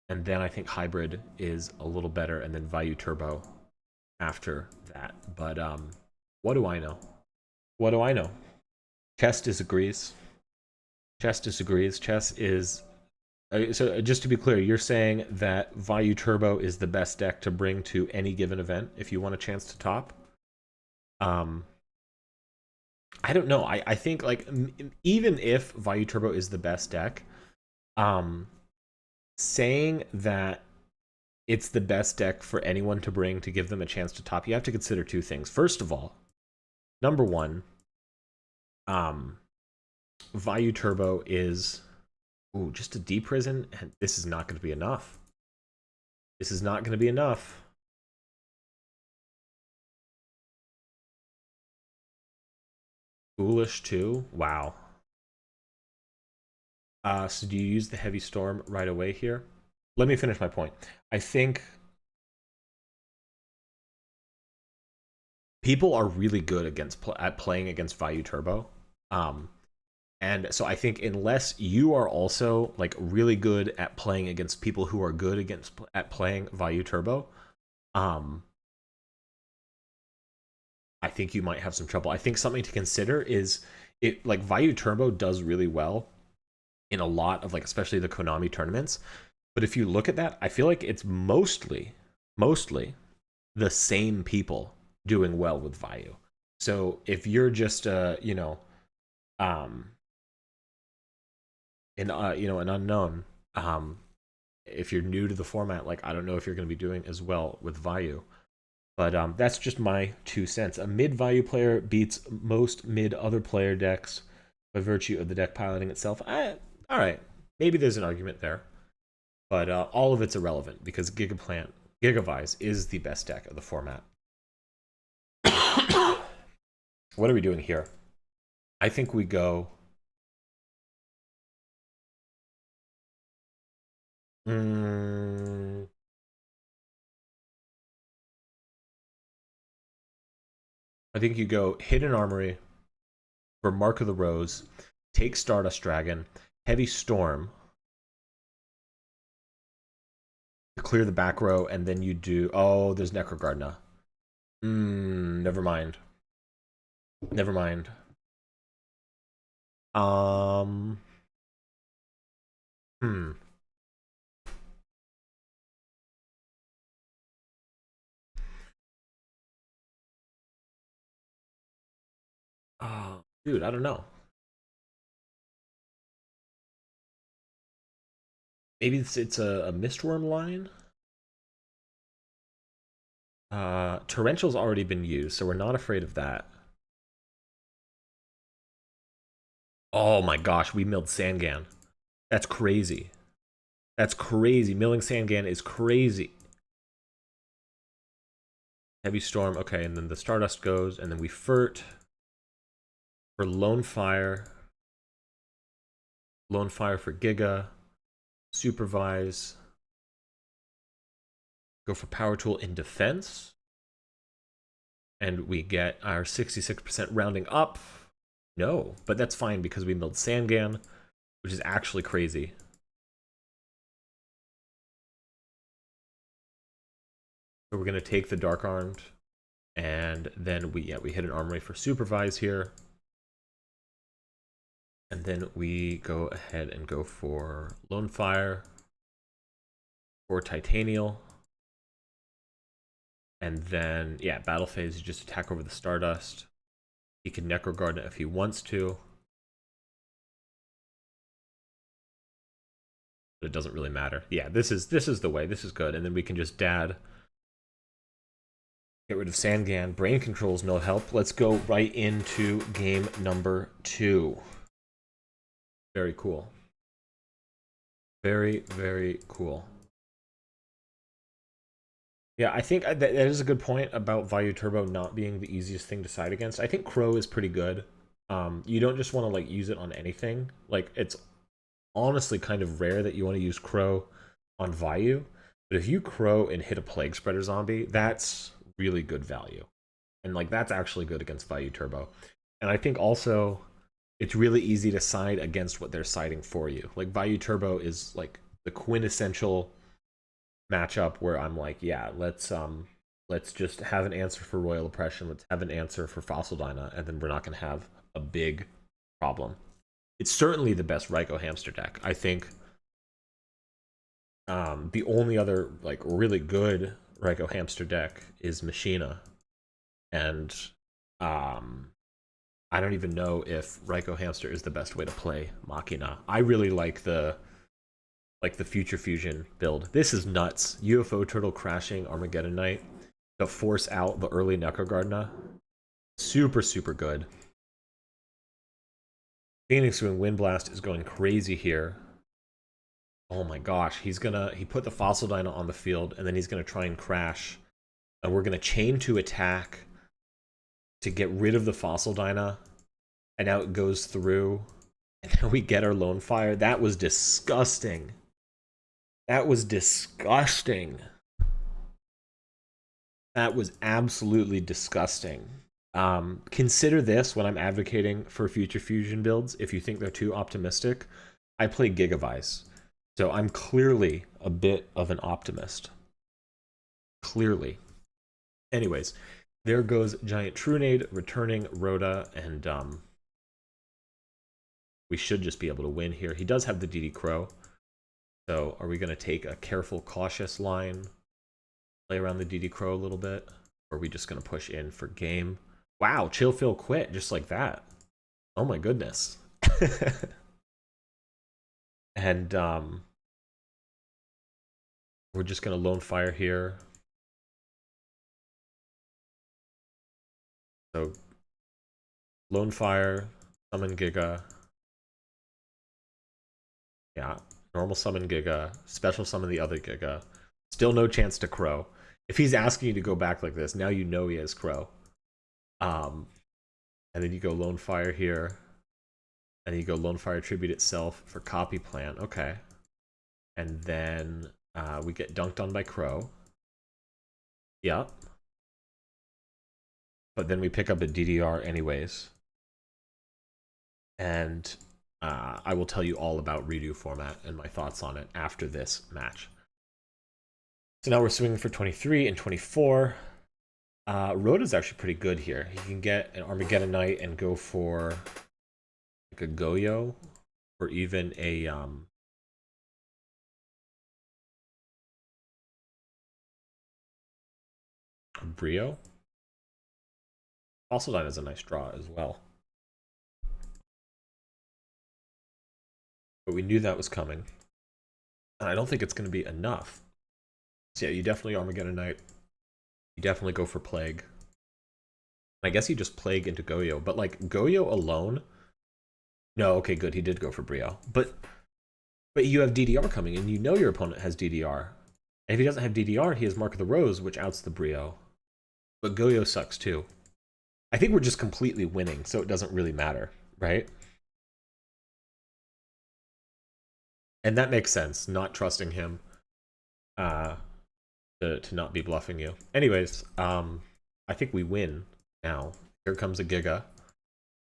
then I think hybrid is a little better, and then Vayu Turbo after that. But what do I know? What do I know? Chess disagrees. Chess disagrees. Chess is... So just to be clear, you're saying that Vayu Turbo is the best deck to bring to any given event if you want a chance to top? I don't know. I think like even if Vayu Turbo is the best deck, saying that it's the best deck for anyone to bring to give them a chance to top, you have to consider two things. First of all, number one, Vayu Turbo is just a deep prison, and this is not going to be enough. This is not going to be enough. Foolish too? Wow. So do you use the Heavy Storm right away here? Let me finish my point. I think people are really good at playing against Vayu Turbo. And so I think unless you are also like really good at playing against people who are good at playing Vayu Turbo, I think you might have some trouble. I think something to consider is it like Vayu Turbo does really well in a lot of like especially the Konami tournaments. But if you look at that, I feel like it's mostly the same people doing well with Vayu. So if you're just you know, an unknown, if you're new to the format, like I don't know if you're going to be doing as well with Vayu. But that's just my 2 cents. A mid Vayu player beats most mid other player decks by virtue of the deck piloting itself. All right, maybe there's an argument there, but all of it's irrelevant because Gigavise is the best deck of the format. What are we doing here? I think we go... I think you go Hidden Armory for Mark of the Rose, take Stardust Dragon, Heavy Storm to clear the back row, and then you do... Oh, there's Necrogardna. Never mind. Never mind. Dude, I don't know. Maybe it's a Mistworm line? Torrential's already been used, so we're not afraid of that. Oh my gosh, we milled Sangan. That's crazy. That's crazy. Milling Sangan is crazy. Heavy Storm, okay, and then the Stardust goes, and then we Furt for Lonefire. Lonefire for Giga. Supervise. Go for Power Tool in defense. And we get our 66% rounding up. No, but that's fine because we milled Sangan, which is actually crazy. So we're going to take the Dark Armed, and then we hit an Armory for Supervise here. And then we go ahead and go for Lonefire, for Titanial. And then, yeah, battle phase, you just attack over the Stardust. He can Necro Garden if he wants to. But it doesn't really matter. Yeah, this is the way. This is good. And then we can just dad. Get rid of Sangan. Brain controls no help. Let's go right into game number 2. Very cool. Very, very cool. Yeah, I think that is a good point about Vayu Turbo not being the easiest thing to side against. I think Crow is pretty good. You don't just want to like use it on anything. Like, it's honestly kind of rare that you want to use Crow on Vayu. But if you Crow and hit a Plague Spreader zombie, that's really good value. And like, that's actually good against Vayu Turbo. And I think also it's really easy to side against what they're siding for you. Like, Vayu Turbo is like the quintessential matchup where I'm like, yeah, let's just have an answer for Royal Oppression, let's have an answer for Fossil Dyna, and then we're not going to have a big problem. It's certainly the best Raikou Hamster deck. I think the only other like really good Raikou Hamster deck is Machina, and I don't even know if Raikou Hamster is the best way to play Machina. I really like the Future Fusion build. This is nuts. UFO Turtle crashing Armageddon Knight to force out the early Necrogardna. Super, super good. Phoenix Wing Wind Blast is going crazy here. Oh my gosh, he put the Fossil Dyna on the field, and then he's gonna try and crash. And we're gonna chain to attack to get rid of the Fossil Dyna. And now it goes through. And then we get our Lonefire. That was disgusting. That was disgusting. That was absolutely disgusting. Consider this when I'm advocating for Future Fusion builds. If you think they're too optimistic, I play Gigavise. So I'm clearly a bit of an optimist. Clearly. Anyways, there goes Giant Trunade, returning Rhoda, and we should just be able to win here. He does have the DD Crow. So are we going to take a careful, cautious line, play around the DD Crow a little bit? Or are we just going to push in for game? Wow, Chill Phil quit just like that. Oh my goodness. And we're just going to Lonefire here. So Lonefire, summon Giga. Yeah. Normal summon Giga, special summon the other Giga. Still no chance to Crow. If he's asking you to go back like this, now you know he has Crow. And then you go Lonefire here. And then you go Lonefire Tribute itself for Copy Plant. Okay. And then we get dunked on by Crow. Yep. But then we pick up a DDR anyways. And I will tell you all about redo format and my thoughts on it after this match. So now we're swinging for 23 and 24. Rhoda's actually pretty good here. He can get an Armageddon Knight and go for like a Goyo or even a Brio. Fossil Dyna is a nice draw as well. But we knew that was coming. And I don't think it's going to be enough. So yeah, you definitely Armageddon Knight. You definitely go for Plague. I guess you just Plague into Goyo. But like, Goyo alone? No, okay, good. He did go for Brio. But you have DDR coming, and you know your opponent has DDR. And if he doesn't have DDR, he has Mark of the Rose, which outs the Brio. But Goyo sucks too. I think we're just completely winning, so it doesn't really matter, right? And that makes sense, not trusting him to not be bluffing you. Anyways, I think we win now. Here comes a Giga.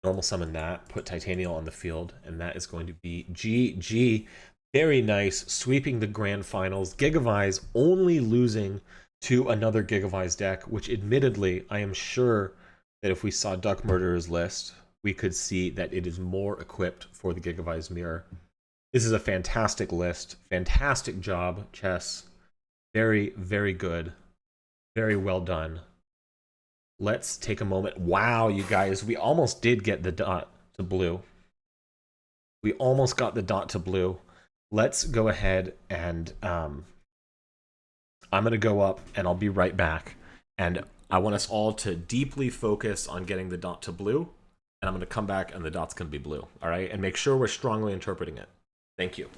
Normal summon that, put Titanial on the field, and that is going to be GG. Very nice, sweeping the grand finals. Gigavise only losing to another Gigavise deck, which admittedly, I am sure that if we saw Duck Murderer's list, we could see that it is more equipped for the Gigavise mirror. This is a fantastic list. Fantastic job, Chess. Very, very good. Very well done. Let's take a moment. Wow, you guys, we almost did get the dot to blue. We almost got the dot to blue. Let's go ahead and I'm going to go up and I'll be right back. And I want us all to deeply focus on getting the dot to blue. And I'm going to come back and the dot's going to be blue. All right? And make sure we're strongly interpreting it. Thank you.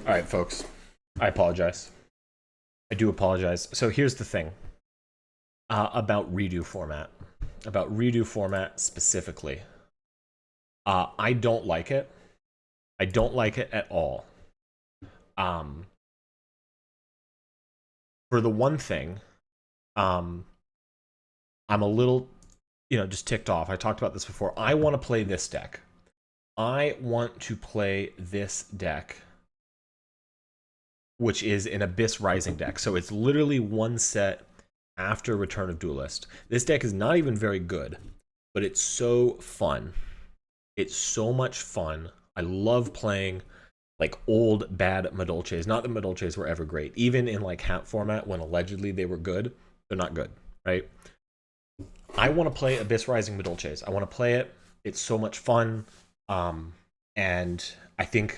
All right, folks. I apologize. I do apologize. So here's the thing about redo format. About redo format specifically. I don't like it. I don't like it at all. For the one thing, I'm a little, just ticked off. I talked about this before. I want to play this deck. I want to play this deck, which is an Abyss Rising deck. So it's literally one set after Return of Duelist. This deck is not even very good, but it's so fun. It's so much fun. I love playing like old bad Madolches. Not that Madolches were ever great. Even in like hat format, when allegedly they were good, they're not good, right? I want to play Abyss Rising Madolches. I want to play it. It's so much fun. And I think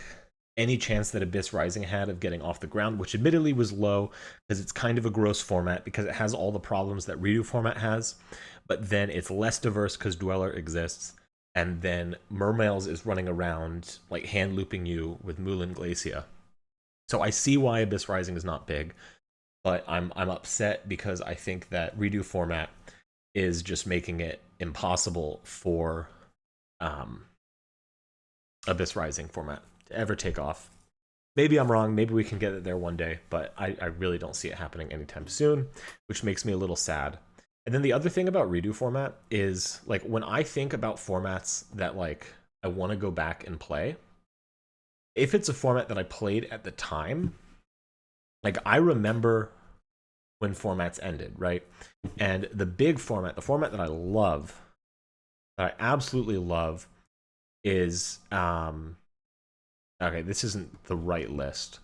any chance that Abyss Rising had of getting off the ground, which admittedly was low because it's kind of a gross format because it has all the problems that redo format has, but then it's less diverse because Dweller exists, and then Mermails is running around like hand looping you with Mulan Glacia. So I see why Abyss Rising is not big, but I'm upset because I think that redo format is just making it impossible for Abyss Rising format to ever take off. Maybe I'm wrong. Maybe we can get it there one day, but I really don't see it happening anytime soon, which makes me a little sad. And then the other thing about redo format is, like, when I think about formats that, like, I want to go back and play, if it's a format that I played at the time, like, I remember when formats ended, right? And the big format, the format that I love, that I absolutely love, is okay, this isn't the right list,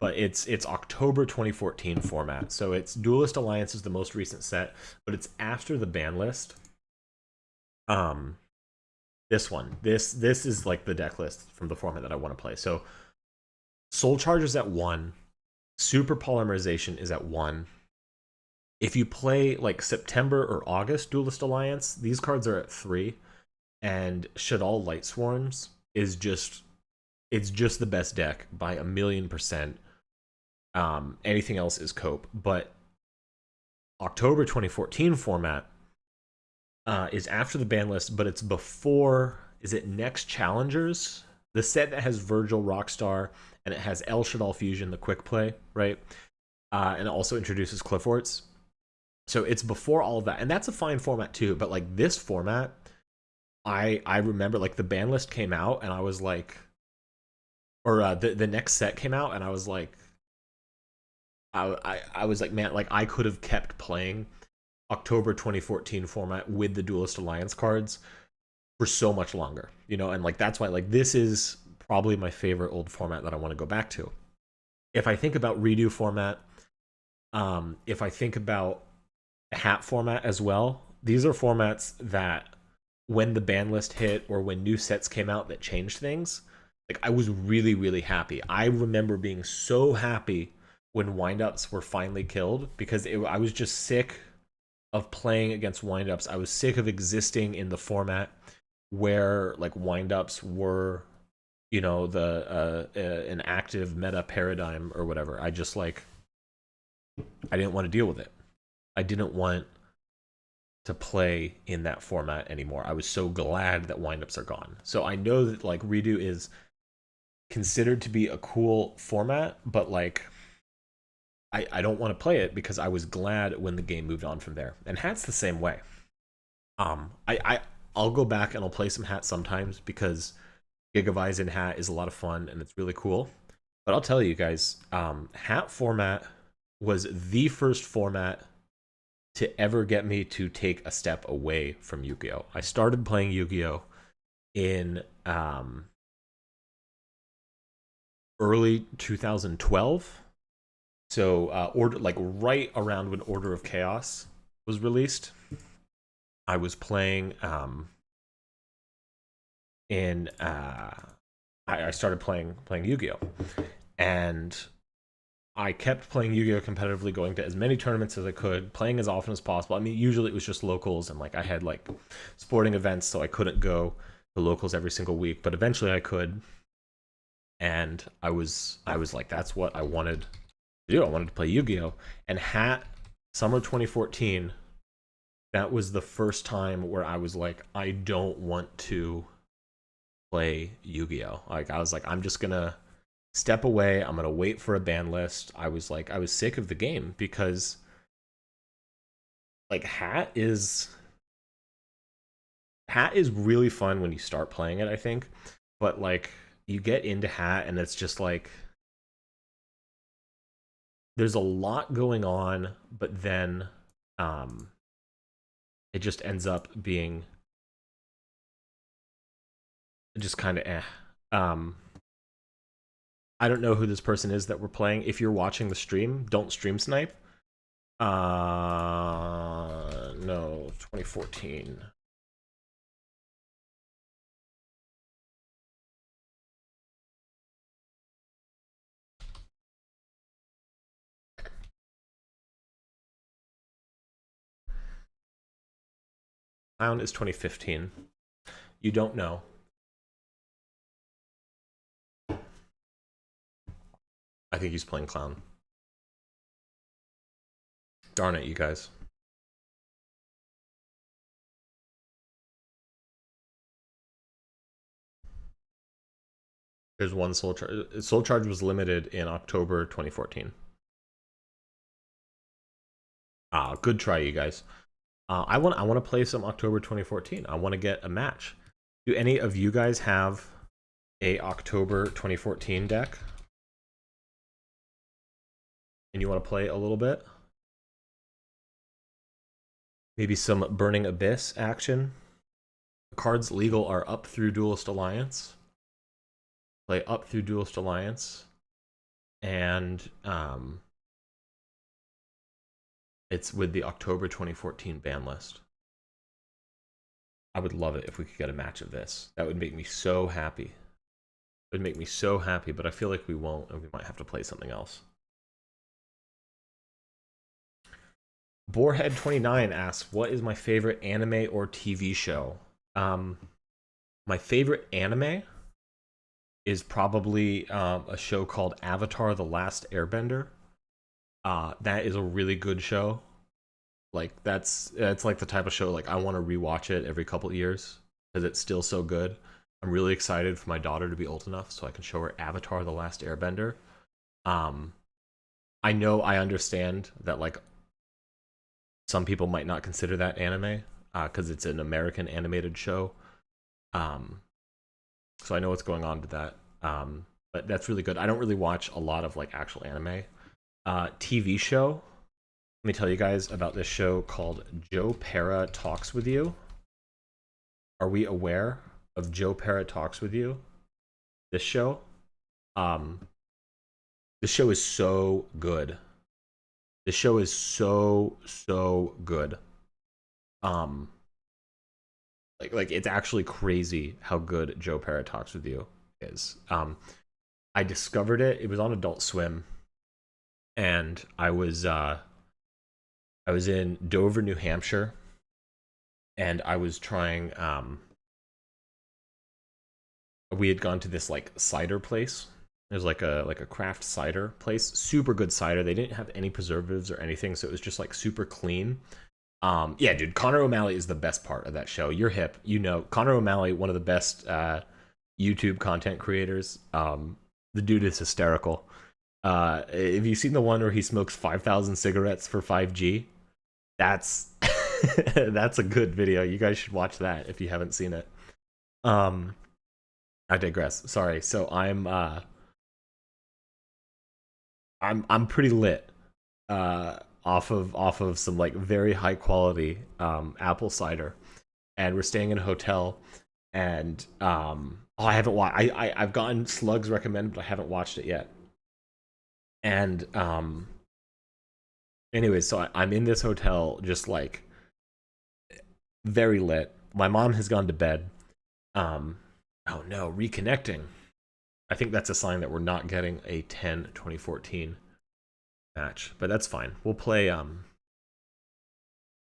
but it's October 2014 format. So it's Duelist Alliance is the most recent set, but it's after the ban list. This one, this is like the deck list from the format that I want to play. So Soul Charge is at 1, Super Polymerization is at 1. If you play like September or August Duelist Alliance, these cards are at 3. And Shadal Light Swarms is just, it's just the best deck by 1,000,000%. Anything else is cope. But October 2014 format is after the ban list, but it's before, is it Next Challengers? The set that has Virgil Rockstar, and it has El Shadal Fusion, the quick play, right? And it also introduces Clifforts. So it's before all of that. And that's a fine format too, but like this format, I remember like the ban list came out and I was like, or the next set came out and I was like, I was like, man, like I could have kept playing October 2014 format with the Duelist Alliance cards for so much longer, and like that's why like this is probably my favorite old format that I want to go back to. If I think about redo format, if I think about hat format as well, these are formats that when the ban list hit or when new sets came out that changed things, like I was really, really happy. I remember being so happy when windups were finally killed because I was just sick of playing against windups. I was sick of existing in the format where like windups were you know, the an active meta paradigm or whatever. I just like, I didn't want to deal with it. I didn't want to play in that format anymore. I was so glad that windups are gone. So I know that like redo is considered to be a cool format, but like I don't want to play it because I was glad when the game moved on from there. And hat's the same way. I'll go back and I'll play some hat sometimes because Gigavise in hat is a lot of fun and it's really cool. But I'll tell you guys, hat format was the first format to ever get me to take a step away from Yu-Gi-Oh! I started playing Yu-Gi-Oh! In early 2012. So order like right around when Order of Chaos was released. I was playing I started playing Yu-Gi-Oh! And I kept playing Yu-Gi-Oh! Competitively, going to as many tournaments as I could, playing as often as possible. I mean, usually it was just locals, and like I had like sporting events, so I couldn't go to locals every single week, but eventually I could. And I was like, that's what I wanted to do. I wanted to play Yu-Gi-Oh! And hat summer 2014, that was the first time where I was like, I don't want to play Yu-Gi-Oh! Like I was like, I'm just gonna step away. I'm gonna wait for a ban list. I was like, I was sick of the game because like hat is really fun when you start playing it, I think. But like you get into hat and it's just like there's a lot going on, but then it just ends up being just kind of I don't know who this person is that we're playing. If you're watching the stream, don't stream snipe. No, 2014. Clown is 2015. You don't know. I think he's playing Clown. Darn it, you guys. There's one Soul Charge. Soul Charge was limited in October 2014. Good try, you guys. I want to play some October 2014. I want to get a match. Do any of you guys have a October 2014 deck? And you want to play a little bit? Maybe some Burning Abyss action. The cards legal are Up Through Duelist Alliance. Play Up Through Duelist Alliance. And it's with the October 2014 ban list. I would love it if we could get a match of this. That would make me so happy. It would make me so happy, but I feel like we won't, and we might have to play something else. Boarhead29 asks, what is my favorite anime or TV show? My favorite anime is probably a show called Avatar: The Last Airbender. That is a really good show. Like it's like the type of show like I want to rewatch it every couple of years because it's still so good. I'm really excited for my daughter to be old enough so I can show her Avatar: The Last Airbender. I know I understand that like some people might not consider that anime because it's an American animated show. So I know what's going on with that. But that's really good. I don't really watch a lot of like actual anime. TV show. Let me tell you guys about this show called Joe Pera Talks With You. Are we aware of Joe Pera Talks With You? This show? This show is so good. This show is so good. Like it's actually crazy how good Joe Pera Talks With You is. I discovered it. It was on Adult Swim, and I was in Dover, New Hampshire, and I was trying. I we had gone to this like cider place. There's like a craft cider place, super good cider. They didn't have any preservatives or anything, so it was just like super clean. Yeah, dude, Connor O'Malley is the best part of that show. You're hip, you know. Connor O'Malley, one of the best YouTube content creators. The dude is hysterical. Have you seen the one where he smokes 5,000 cigarettes for 5G? That's that's a good video. You guys should watch that if you haven't seen it. I digress. Sorry. So I'm pretty lit off of some like very high quality apple cider, and we're staying in a hotel, and oh, I haven't watched. I've gotten Slugs recommended, but I haven't watched it yet. And anyways, so I'm in this hotel, just like very lit. My mom has gone to bed. Oh no, reconnecting. I think that's a sign that we're not getting a 10-2014 match, but that's fine. We'll play.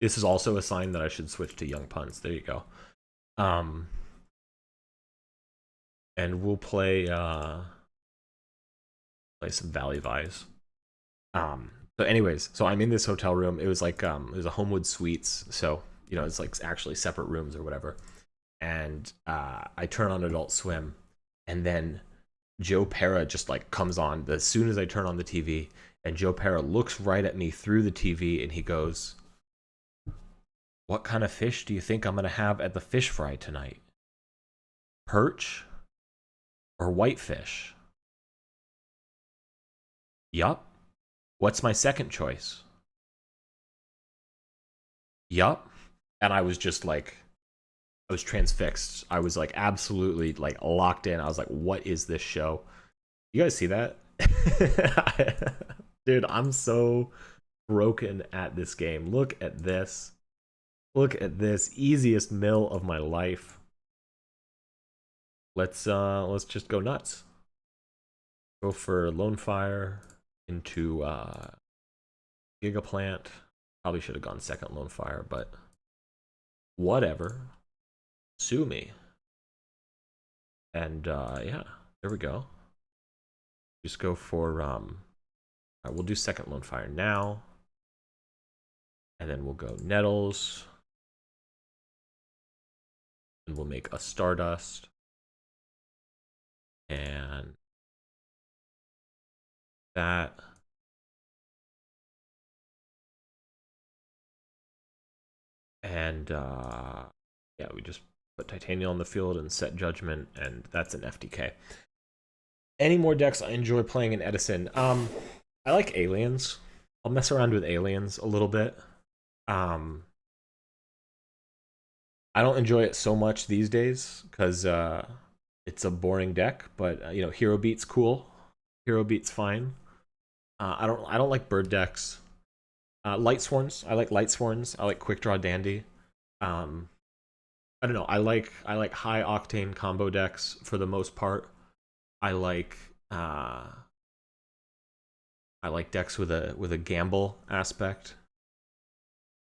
This is also a sign that I should switch to Young Puns. There you go. And we'll play some Gigavise. So anyways, so I'm in this hotel room. It was like it was a Homewood Suites, so you know it's like actually separate rooms or whatever. And I turn on Adult Swim, and then Joe Pera just like comes on as soon as I turn on the TV, and Joe Pera looks right at me through the TV, and he goes, "What kind of fish do you think I'm gonna have at the fish fry tonight? Perch or whitefish?" Yup. What's my second choice? Yup. And I was just like, I was transfixed. I was like absolutely like locked in. I was like, what is this show? You guys see that? Dude, I'm so broken at this game. Look at this. Look at this. Easiest mill of my life. Let's just go nuts. Go for Lonefire into Gigaplant. Probably should have gone second Lonefire, but whatever. Sue me. And yeah, there we go. Just go for we'll do second Lonefire now, and then we'll go Nettles, and we'll make a Stardust, and that. And yeah, we just put Titania on the field and set Judgment, and that's an FTK. Any more decks I enjoy playing in Edison? I like Aliens. I'll mess around with Aliens a little bit. I don't enjoy it so much these days because it's a boring deck, but you know, Hero Beat's cool. Hero Beat's fine. I don't like bird decks. Light Sworns. I like Light Sworns. I like Quick Draw Dandy. I don't know. I like high octane combo decks for the most part. I like decks with a gamble aspect.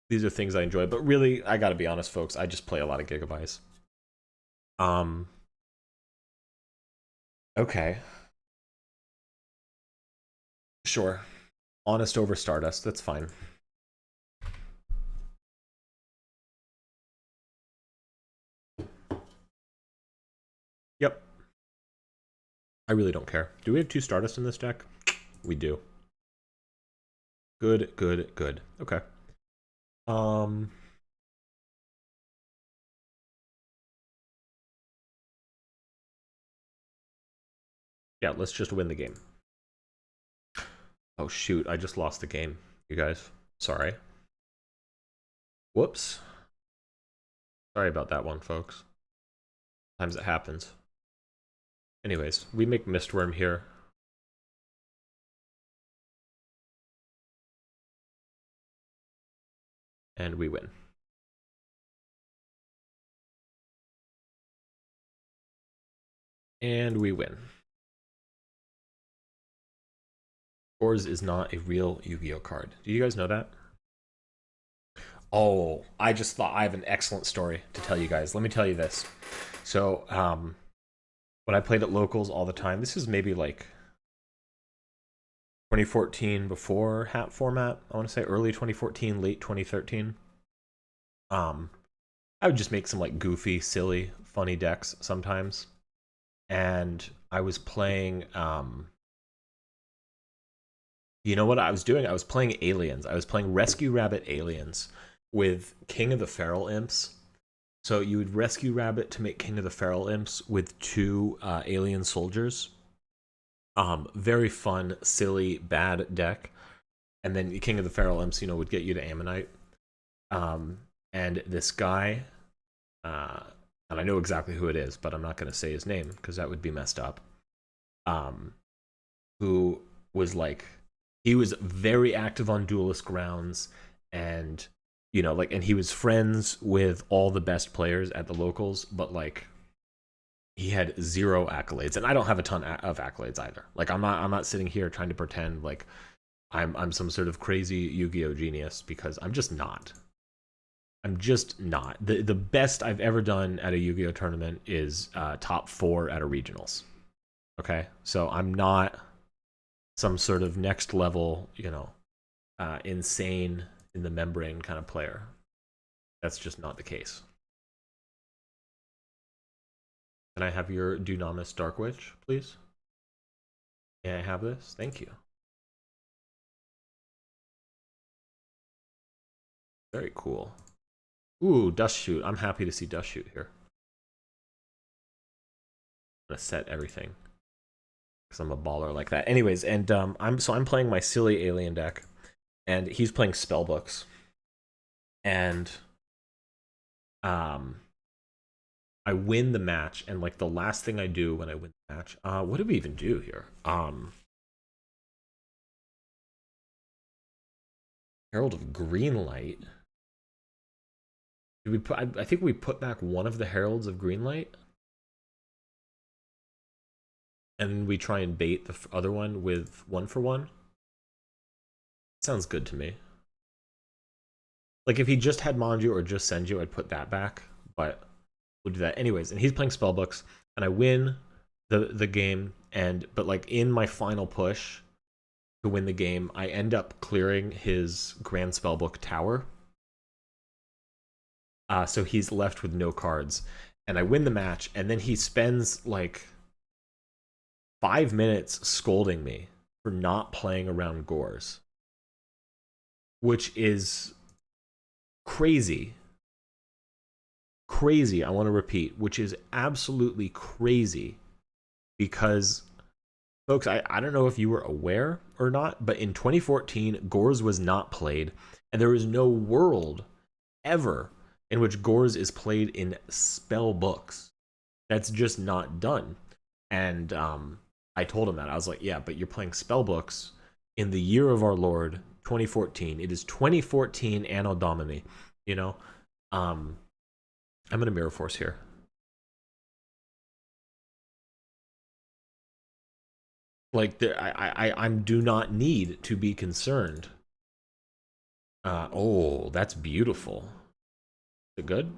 These are things I enjoy, but really, I gotta be honest, folks. I just play a lot of Gigavise. Okay. Sure. Honest over Stardust, that's fine. Yep. I really don't care. Do we have 2 Stardust in this deck? We do. Good, good, good. Okay. Yeah, let's just win the game. Oh shoot, I just lost the game, you guys. Sorry. Whoops. Sorry about that one, folks. Sometimes it happens. Anyways, we make Mistworm here. And we win. And we win. Scores is not a real Yu-Gi-Oh card. Do you guys know that? Oh, I just thought I have an excellent story to tell you guys. Let me tell you this. So, when I played at locals all the time, this is maybe like 2014 before hat format. I want to say early 2014, late 2013. I would just make some like goofy, silly, funny decks sometimes. And I was playing you know what I was doing? I was playing aliens. I was playing Rescue Rabbit aliens with King of the Feral Imps. So you would Rescue Rabbit to make King of the Feral Imps with 2 alien soldiers. Very fun, silly, bad deck. And then King of the Feral Imps, you know, would get you to Ammonite. And this guy, and I know exactly who it is, but I'm not going to say his name because that would be messed up. Who was like, he was very active on Duelist grounds, and you know, like, and he was friends with all the best players at the locals, but like, he had 0 accolades, and I don't have a ton of accolades either. Like, I'm not sitting here trying to pretend like I'm some sort of crazy Yu-Gi-Oh genius, because I'm just not. I'm just not. The best I've ever done at a Yu-Gi-Oh tournament is top 4 at a regionals. Okay, so I'm not some sort of next level, you know, insane in the membrane kind of player. That's just not the case. Can I have your Dunamis Dark Witch, please? May I have this? Thank you. Very cool. Ooh, Dust Shoot. I'm happy to see Dust Shoot here. I'm gonna set everything, because I'm a baller like that. Anyways, and I'm playing my silly alien deck, and he's playing Spellbooks. And I win the match, and like the last thing I do when I win the match, what do we even do here? Herald of Greenlight. Did we put? I think we put back one of the Heralds of Greenlight, and we try and bait the other one with 1-for-1. Sounds good to me. Like, if he just had Manju or just Senju, I'd put that back, but we'll do that anyways. And he's playing Spellbooks, and I win the game, but like in my final push to win the game, I end up clearing his Grand Spellbook tower. So he's left with no cards, and I win the match, and then he spends like 5 minutes scolding me for not playing around Gores, which is crazy. Crazy, I want to repeat, which is absolutely crazy, because folks, I don't know if you were aware or not, but in 2014, Gores was not played, and there is no world ever in which Gores is played in spell books. That's just not done. And I told him that. I was like, yeah, but you're playing spell books in the year of our Lord, 2014. It is 2014 Anno Domini, you know? I'm going to Mirror Force here. Like, I do not need to be concerned. Oh, that's beautiful. Is it good?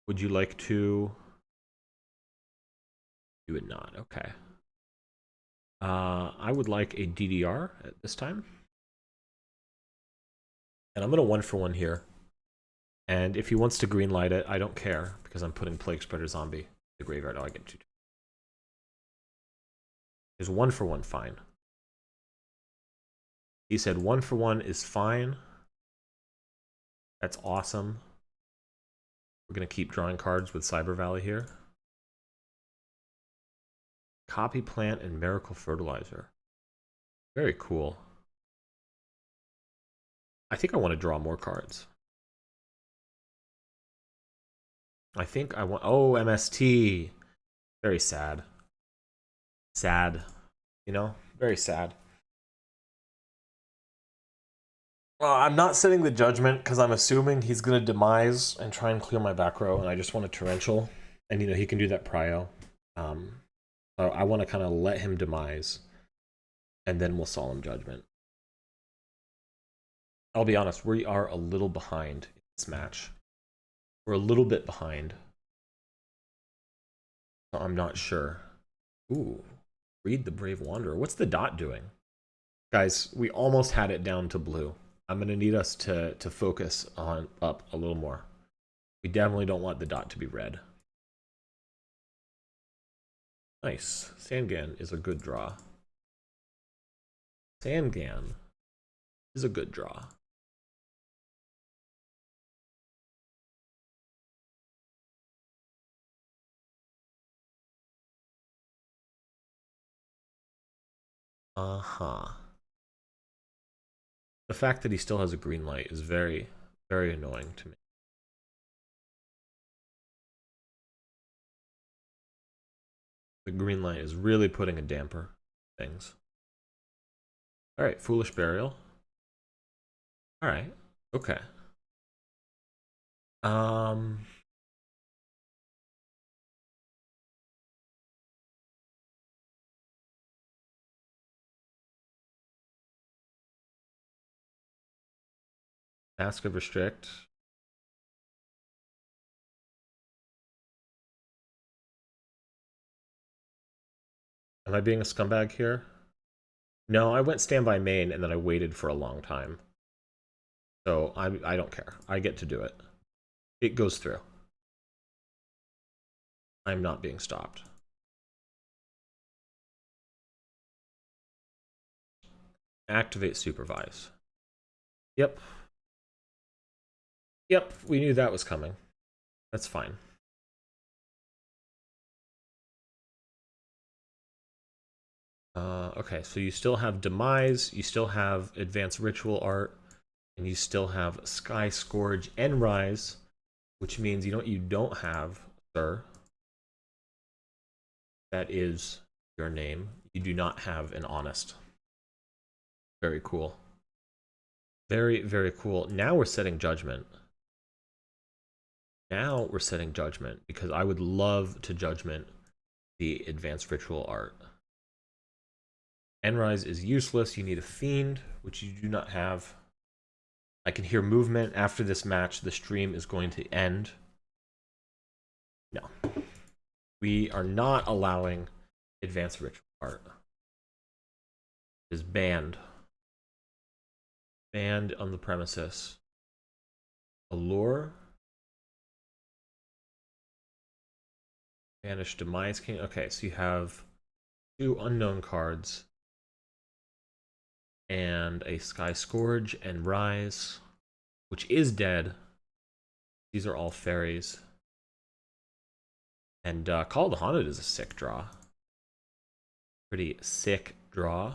Would you like to? You would not. Okay. I would like a DDR at this time. And I'm going to 1-for-1 here. And if he wants to greenlight it, I don't care, because I'm putting Plague Spreader Zombie in the graveyard. Oh, I get 2. Is 1-for-1 fine? He said 1-for-1 is fine. That's awesome. We're going to keep drawing cards with Cyber Valley here. Copy Plant and Miracle Fertilizer. Very cool. I think I want to draw more cards. I think I want... Oh, MST. Very sad. Sad. You know? Very sad. I'm not setting the judgment because I'm assuming he's going to demise and try and clear my back row, and I just want a torrential. And, you know, he can do that prio. So I want to kind of let him demise, and then we'll solemn judgment. I'll be honest, we are a little behind in this match. We're a little bit behind. I'm not sure. Ooh, read the Brave Wanderer. What's the dot doing? Guys, we almost had it down to blue. I'm going to need us to focus on up a little more. We definitely don't want the dot to be red. Nice. Sangan is a good draw. Sangan is a good draw. Uh-huh. The fact that he still has a green light is very, very annoying to me. The green light is really putting a damper on things. Alright, Foolish Burial. Alright, okay. Mask of Restrict. Am I being a scumbag here? No, I went standby main and then I waited for a long time. So I don't care. I get to do it. It goes through. I'm not being stopped. Activate Supervise. Yep. Yep, we knew that was coming. That's fine. Okay, so you still have Demise, you still have Advanced Ritual Art, and you still have Sky Scourge and Rise, which means you don't have, sir. That is your name. You do not have an Honest. Very cool. Very, very cool. Now we're setting Judgment. Now we're setting Judgment, because I would love to Judgment the Advanced Ritual Art. Enrise is useless. You need a Fiend, which you do not have. I can hear movement. After this match, the stream is going to end. No. We are not allowing Advanced Ritual Art. It is banned. Banned on the premises. Allure. Banish Demise King. Okay, so you have 2 unknown cards. And a Sky Scourge and Rise, which is dead. These are all fairies. And Call of the Haunted is a sick draw. Pretty sick draw.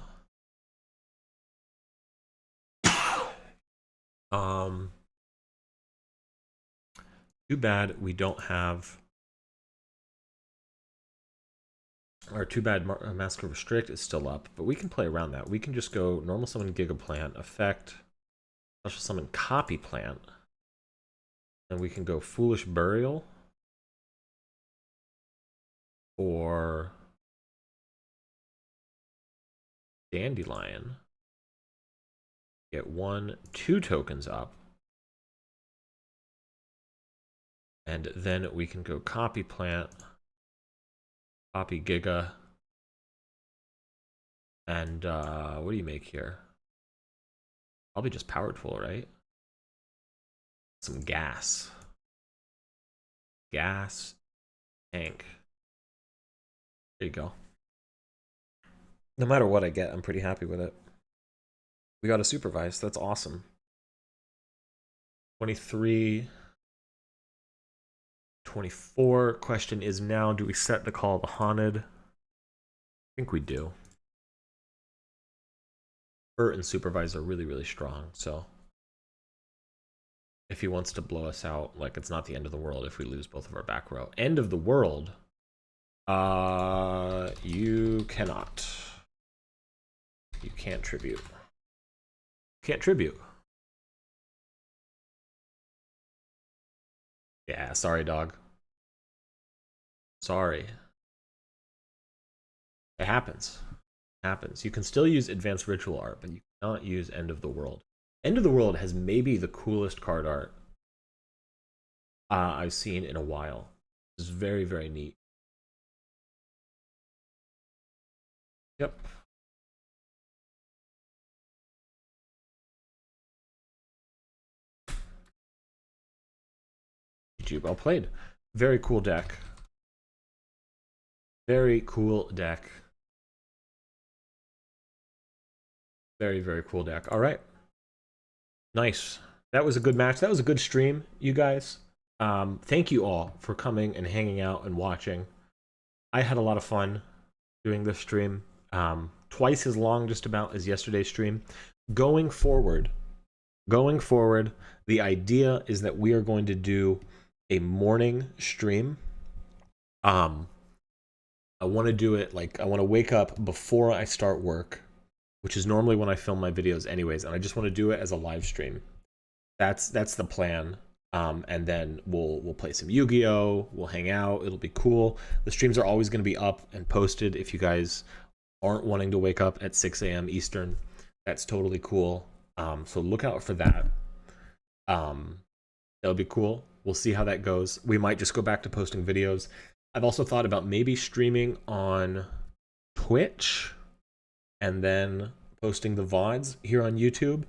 Too bad we don't have... Or too bad Mask of Restrict is still up, but we can play around that. We can just go normal summon Gigaplant, effect, special summon Copy Plant. And we can go Foolish Burial. Or Dandelion. Get 1, 2 tokens up. And then we can go Copy Plant. Copy Giga. And what do you make here? Probably just Powerful, right? Some gas. Gas. Tank. There you go. No matter what I get, I'm pretty happy with it. We got a Supervise. That's awesome. 23... 24. Question is now, do we set the Call of the Haunted? I think we do. Bert and Supervise are really, really strong, so if he wants to blow us out, like, it's not the end of the world if we lose both of our back row. End of the world? You cannot. You can't tribute. Can't tribute. Yeah, sorry, dog. Sorry. It happens. It happens. You can still use Advanced Ritual Art, but you cannot use End of the World. End of the World has maybe the coolest card art I've seen in a while. It's very, very neat. Yep. YouTube, well played. Very cool deck. Very cool deck. Very, very cool deck. All right. Nice. That was a good match. That was a good stream, you guys. Thank you all for coming and hanging out and watching. I had a lot of fun doing this stream. Twice as long just about as yesterday's stream. Going forward, the idea is that we are going to do a morning stream. I want to do it like I want to wake up before I start work, which is normally when I film my videos anyways, and I just want to do it as a live stream. That's the plan. And then we'll play some Yu-Gi-Oh! We'll hang out. It'll be cool. The streams are always going to be up and posted if you guys aren't wanting to wake up at 6 a.m. Eastern. That's totally cool. So look out for that. That'll be cool. We'll see how that goes. We might just go back to posting videos. I've also thought about maybe streaming on Twitch and then posting the VODs here on YouTube.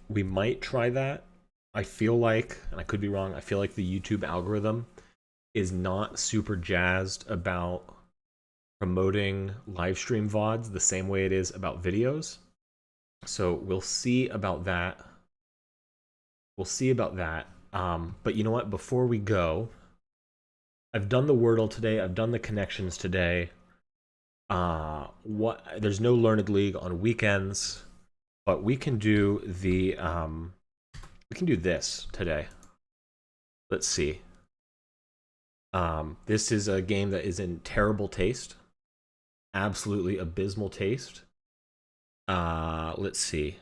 We might try that. I feel like, and I could be wrong, I feel like the YouTube algorithm is not super jazzed about promoting live stream VODs the same way it is about videos. So we'll see about that. We'll see about that. But you know what? Before we go, I've done the Wordle today. I've done the connections today. There's no Learned League on weekends, but we can do the we can do this today. Let's see. This is a game that is in terrible taste, absolutely abysmal taste. Let's see.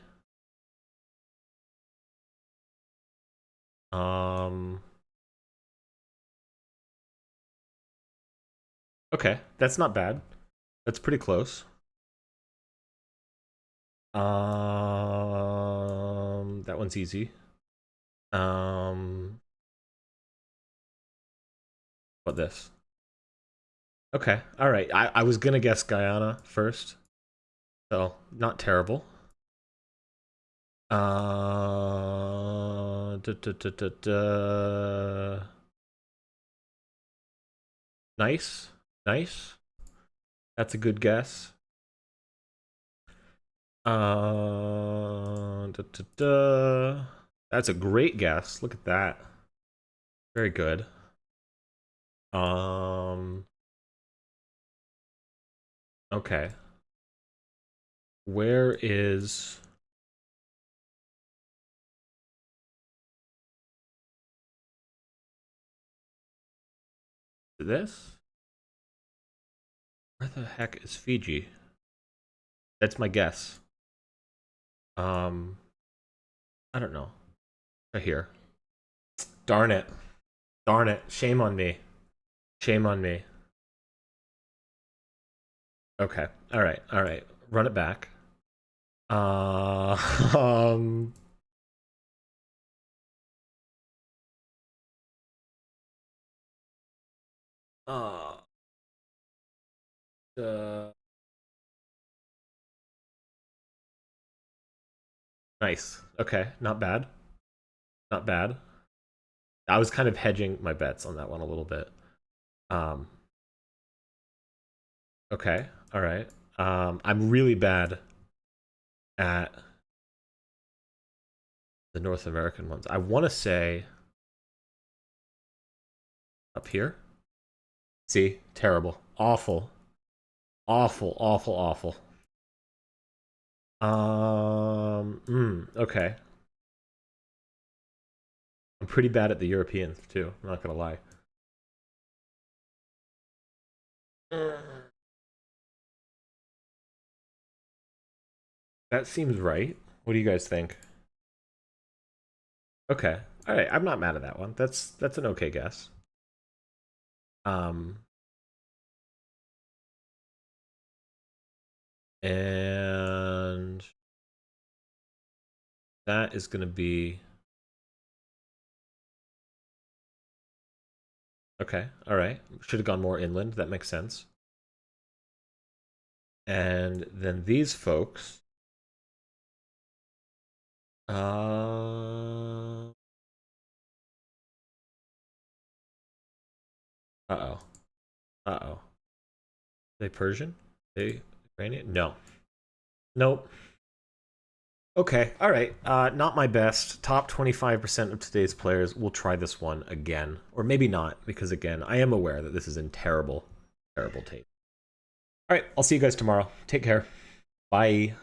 Okay, that's not bad. That's pretty close. That one's easy. What this? Okay, all right. I was gonna guess Guyana first, so not terrible. Nice, nice. That's a good guess. That's a great guess. Look at that. Very good. Okay. Where is this? Where the heck is Fiji? That's my guess. I don't know. Right here. Darn it. Darn it. Shame on me. Shame on me. Okay. All right. All right. Run it back. Um uh, Nice. Okay. Not bad. Not bad. I was kind of hedging my bets on that one a little bit. Okay. All right. I'm really bad at the North American ones. I want to say up here. See? Terrible. Awful. Awful, awful, awful. Okay. I'm pretty bad at the Europeans too, I'm not gonna lie. That seems right. What do you guys think? Okay. Alright, I'm not mad at that one. That's an okay guess. And that is gonna be okay. All right. Should have gone more inland. That makes sense. And then these folks. Uh-oh. Uh-oh. They Persian? They Iranian? No. Nope. Okay, alright. Not my best. Top 25% of today's players will try this one again. Or maybe not, because again, I am aware that this is in terrible, terrible taste. Alright, I'll see you guys tomorrow. Take care. Bye.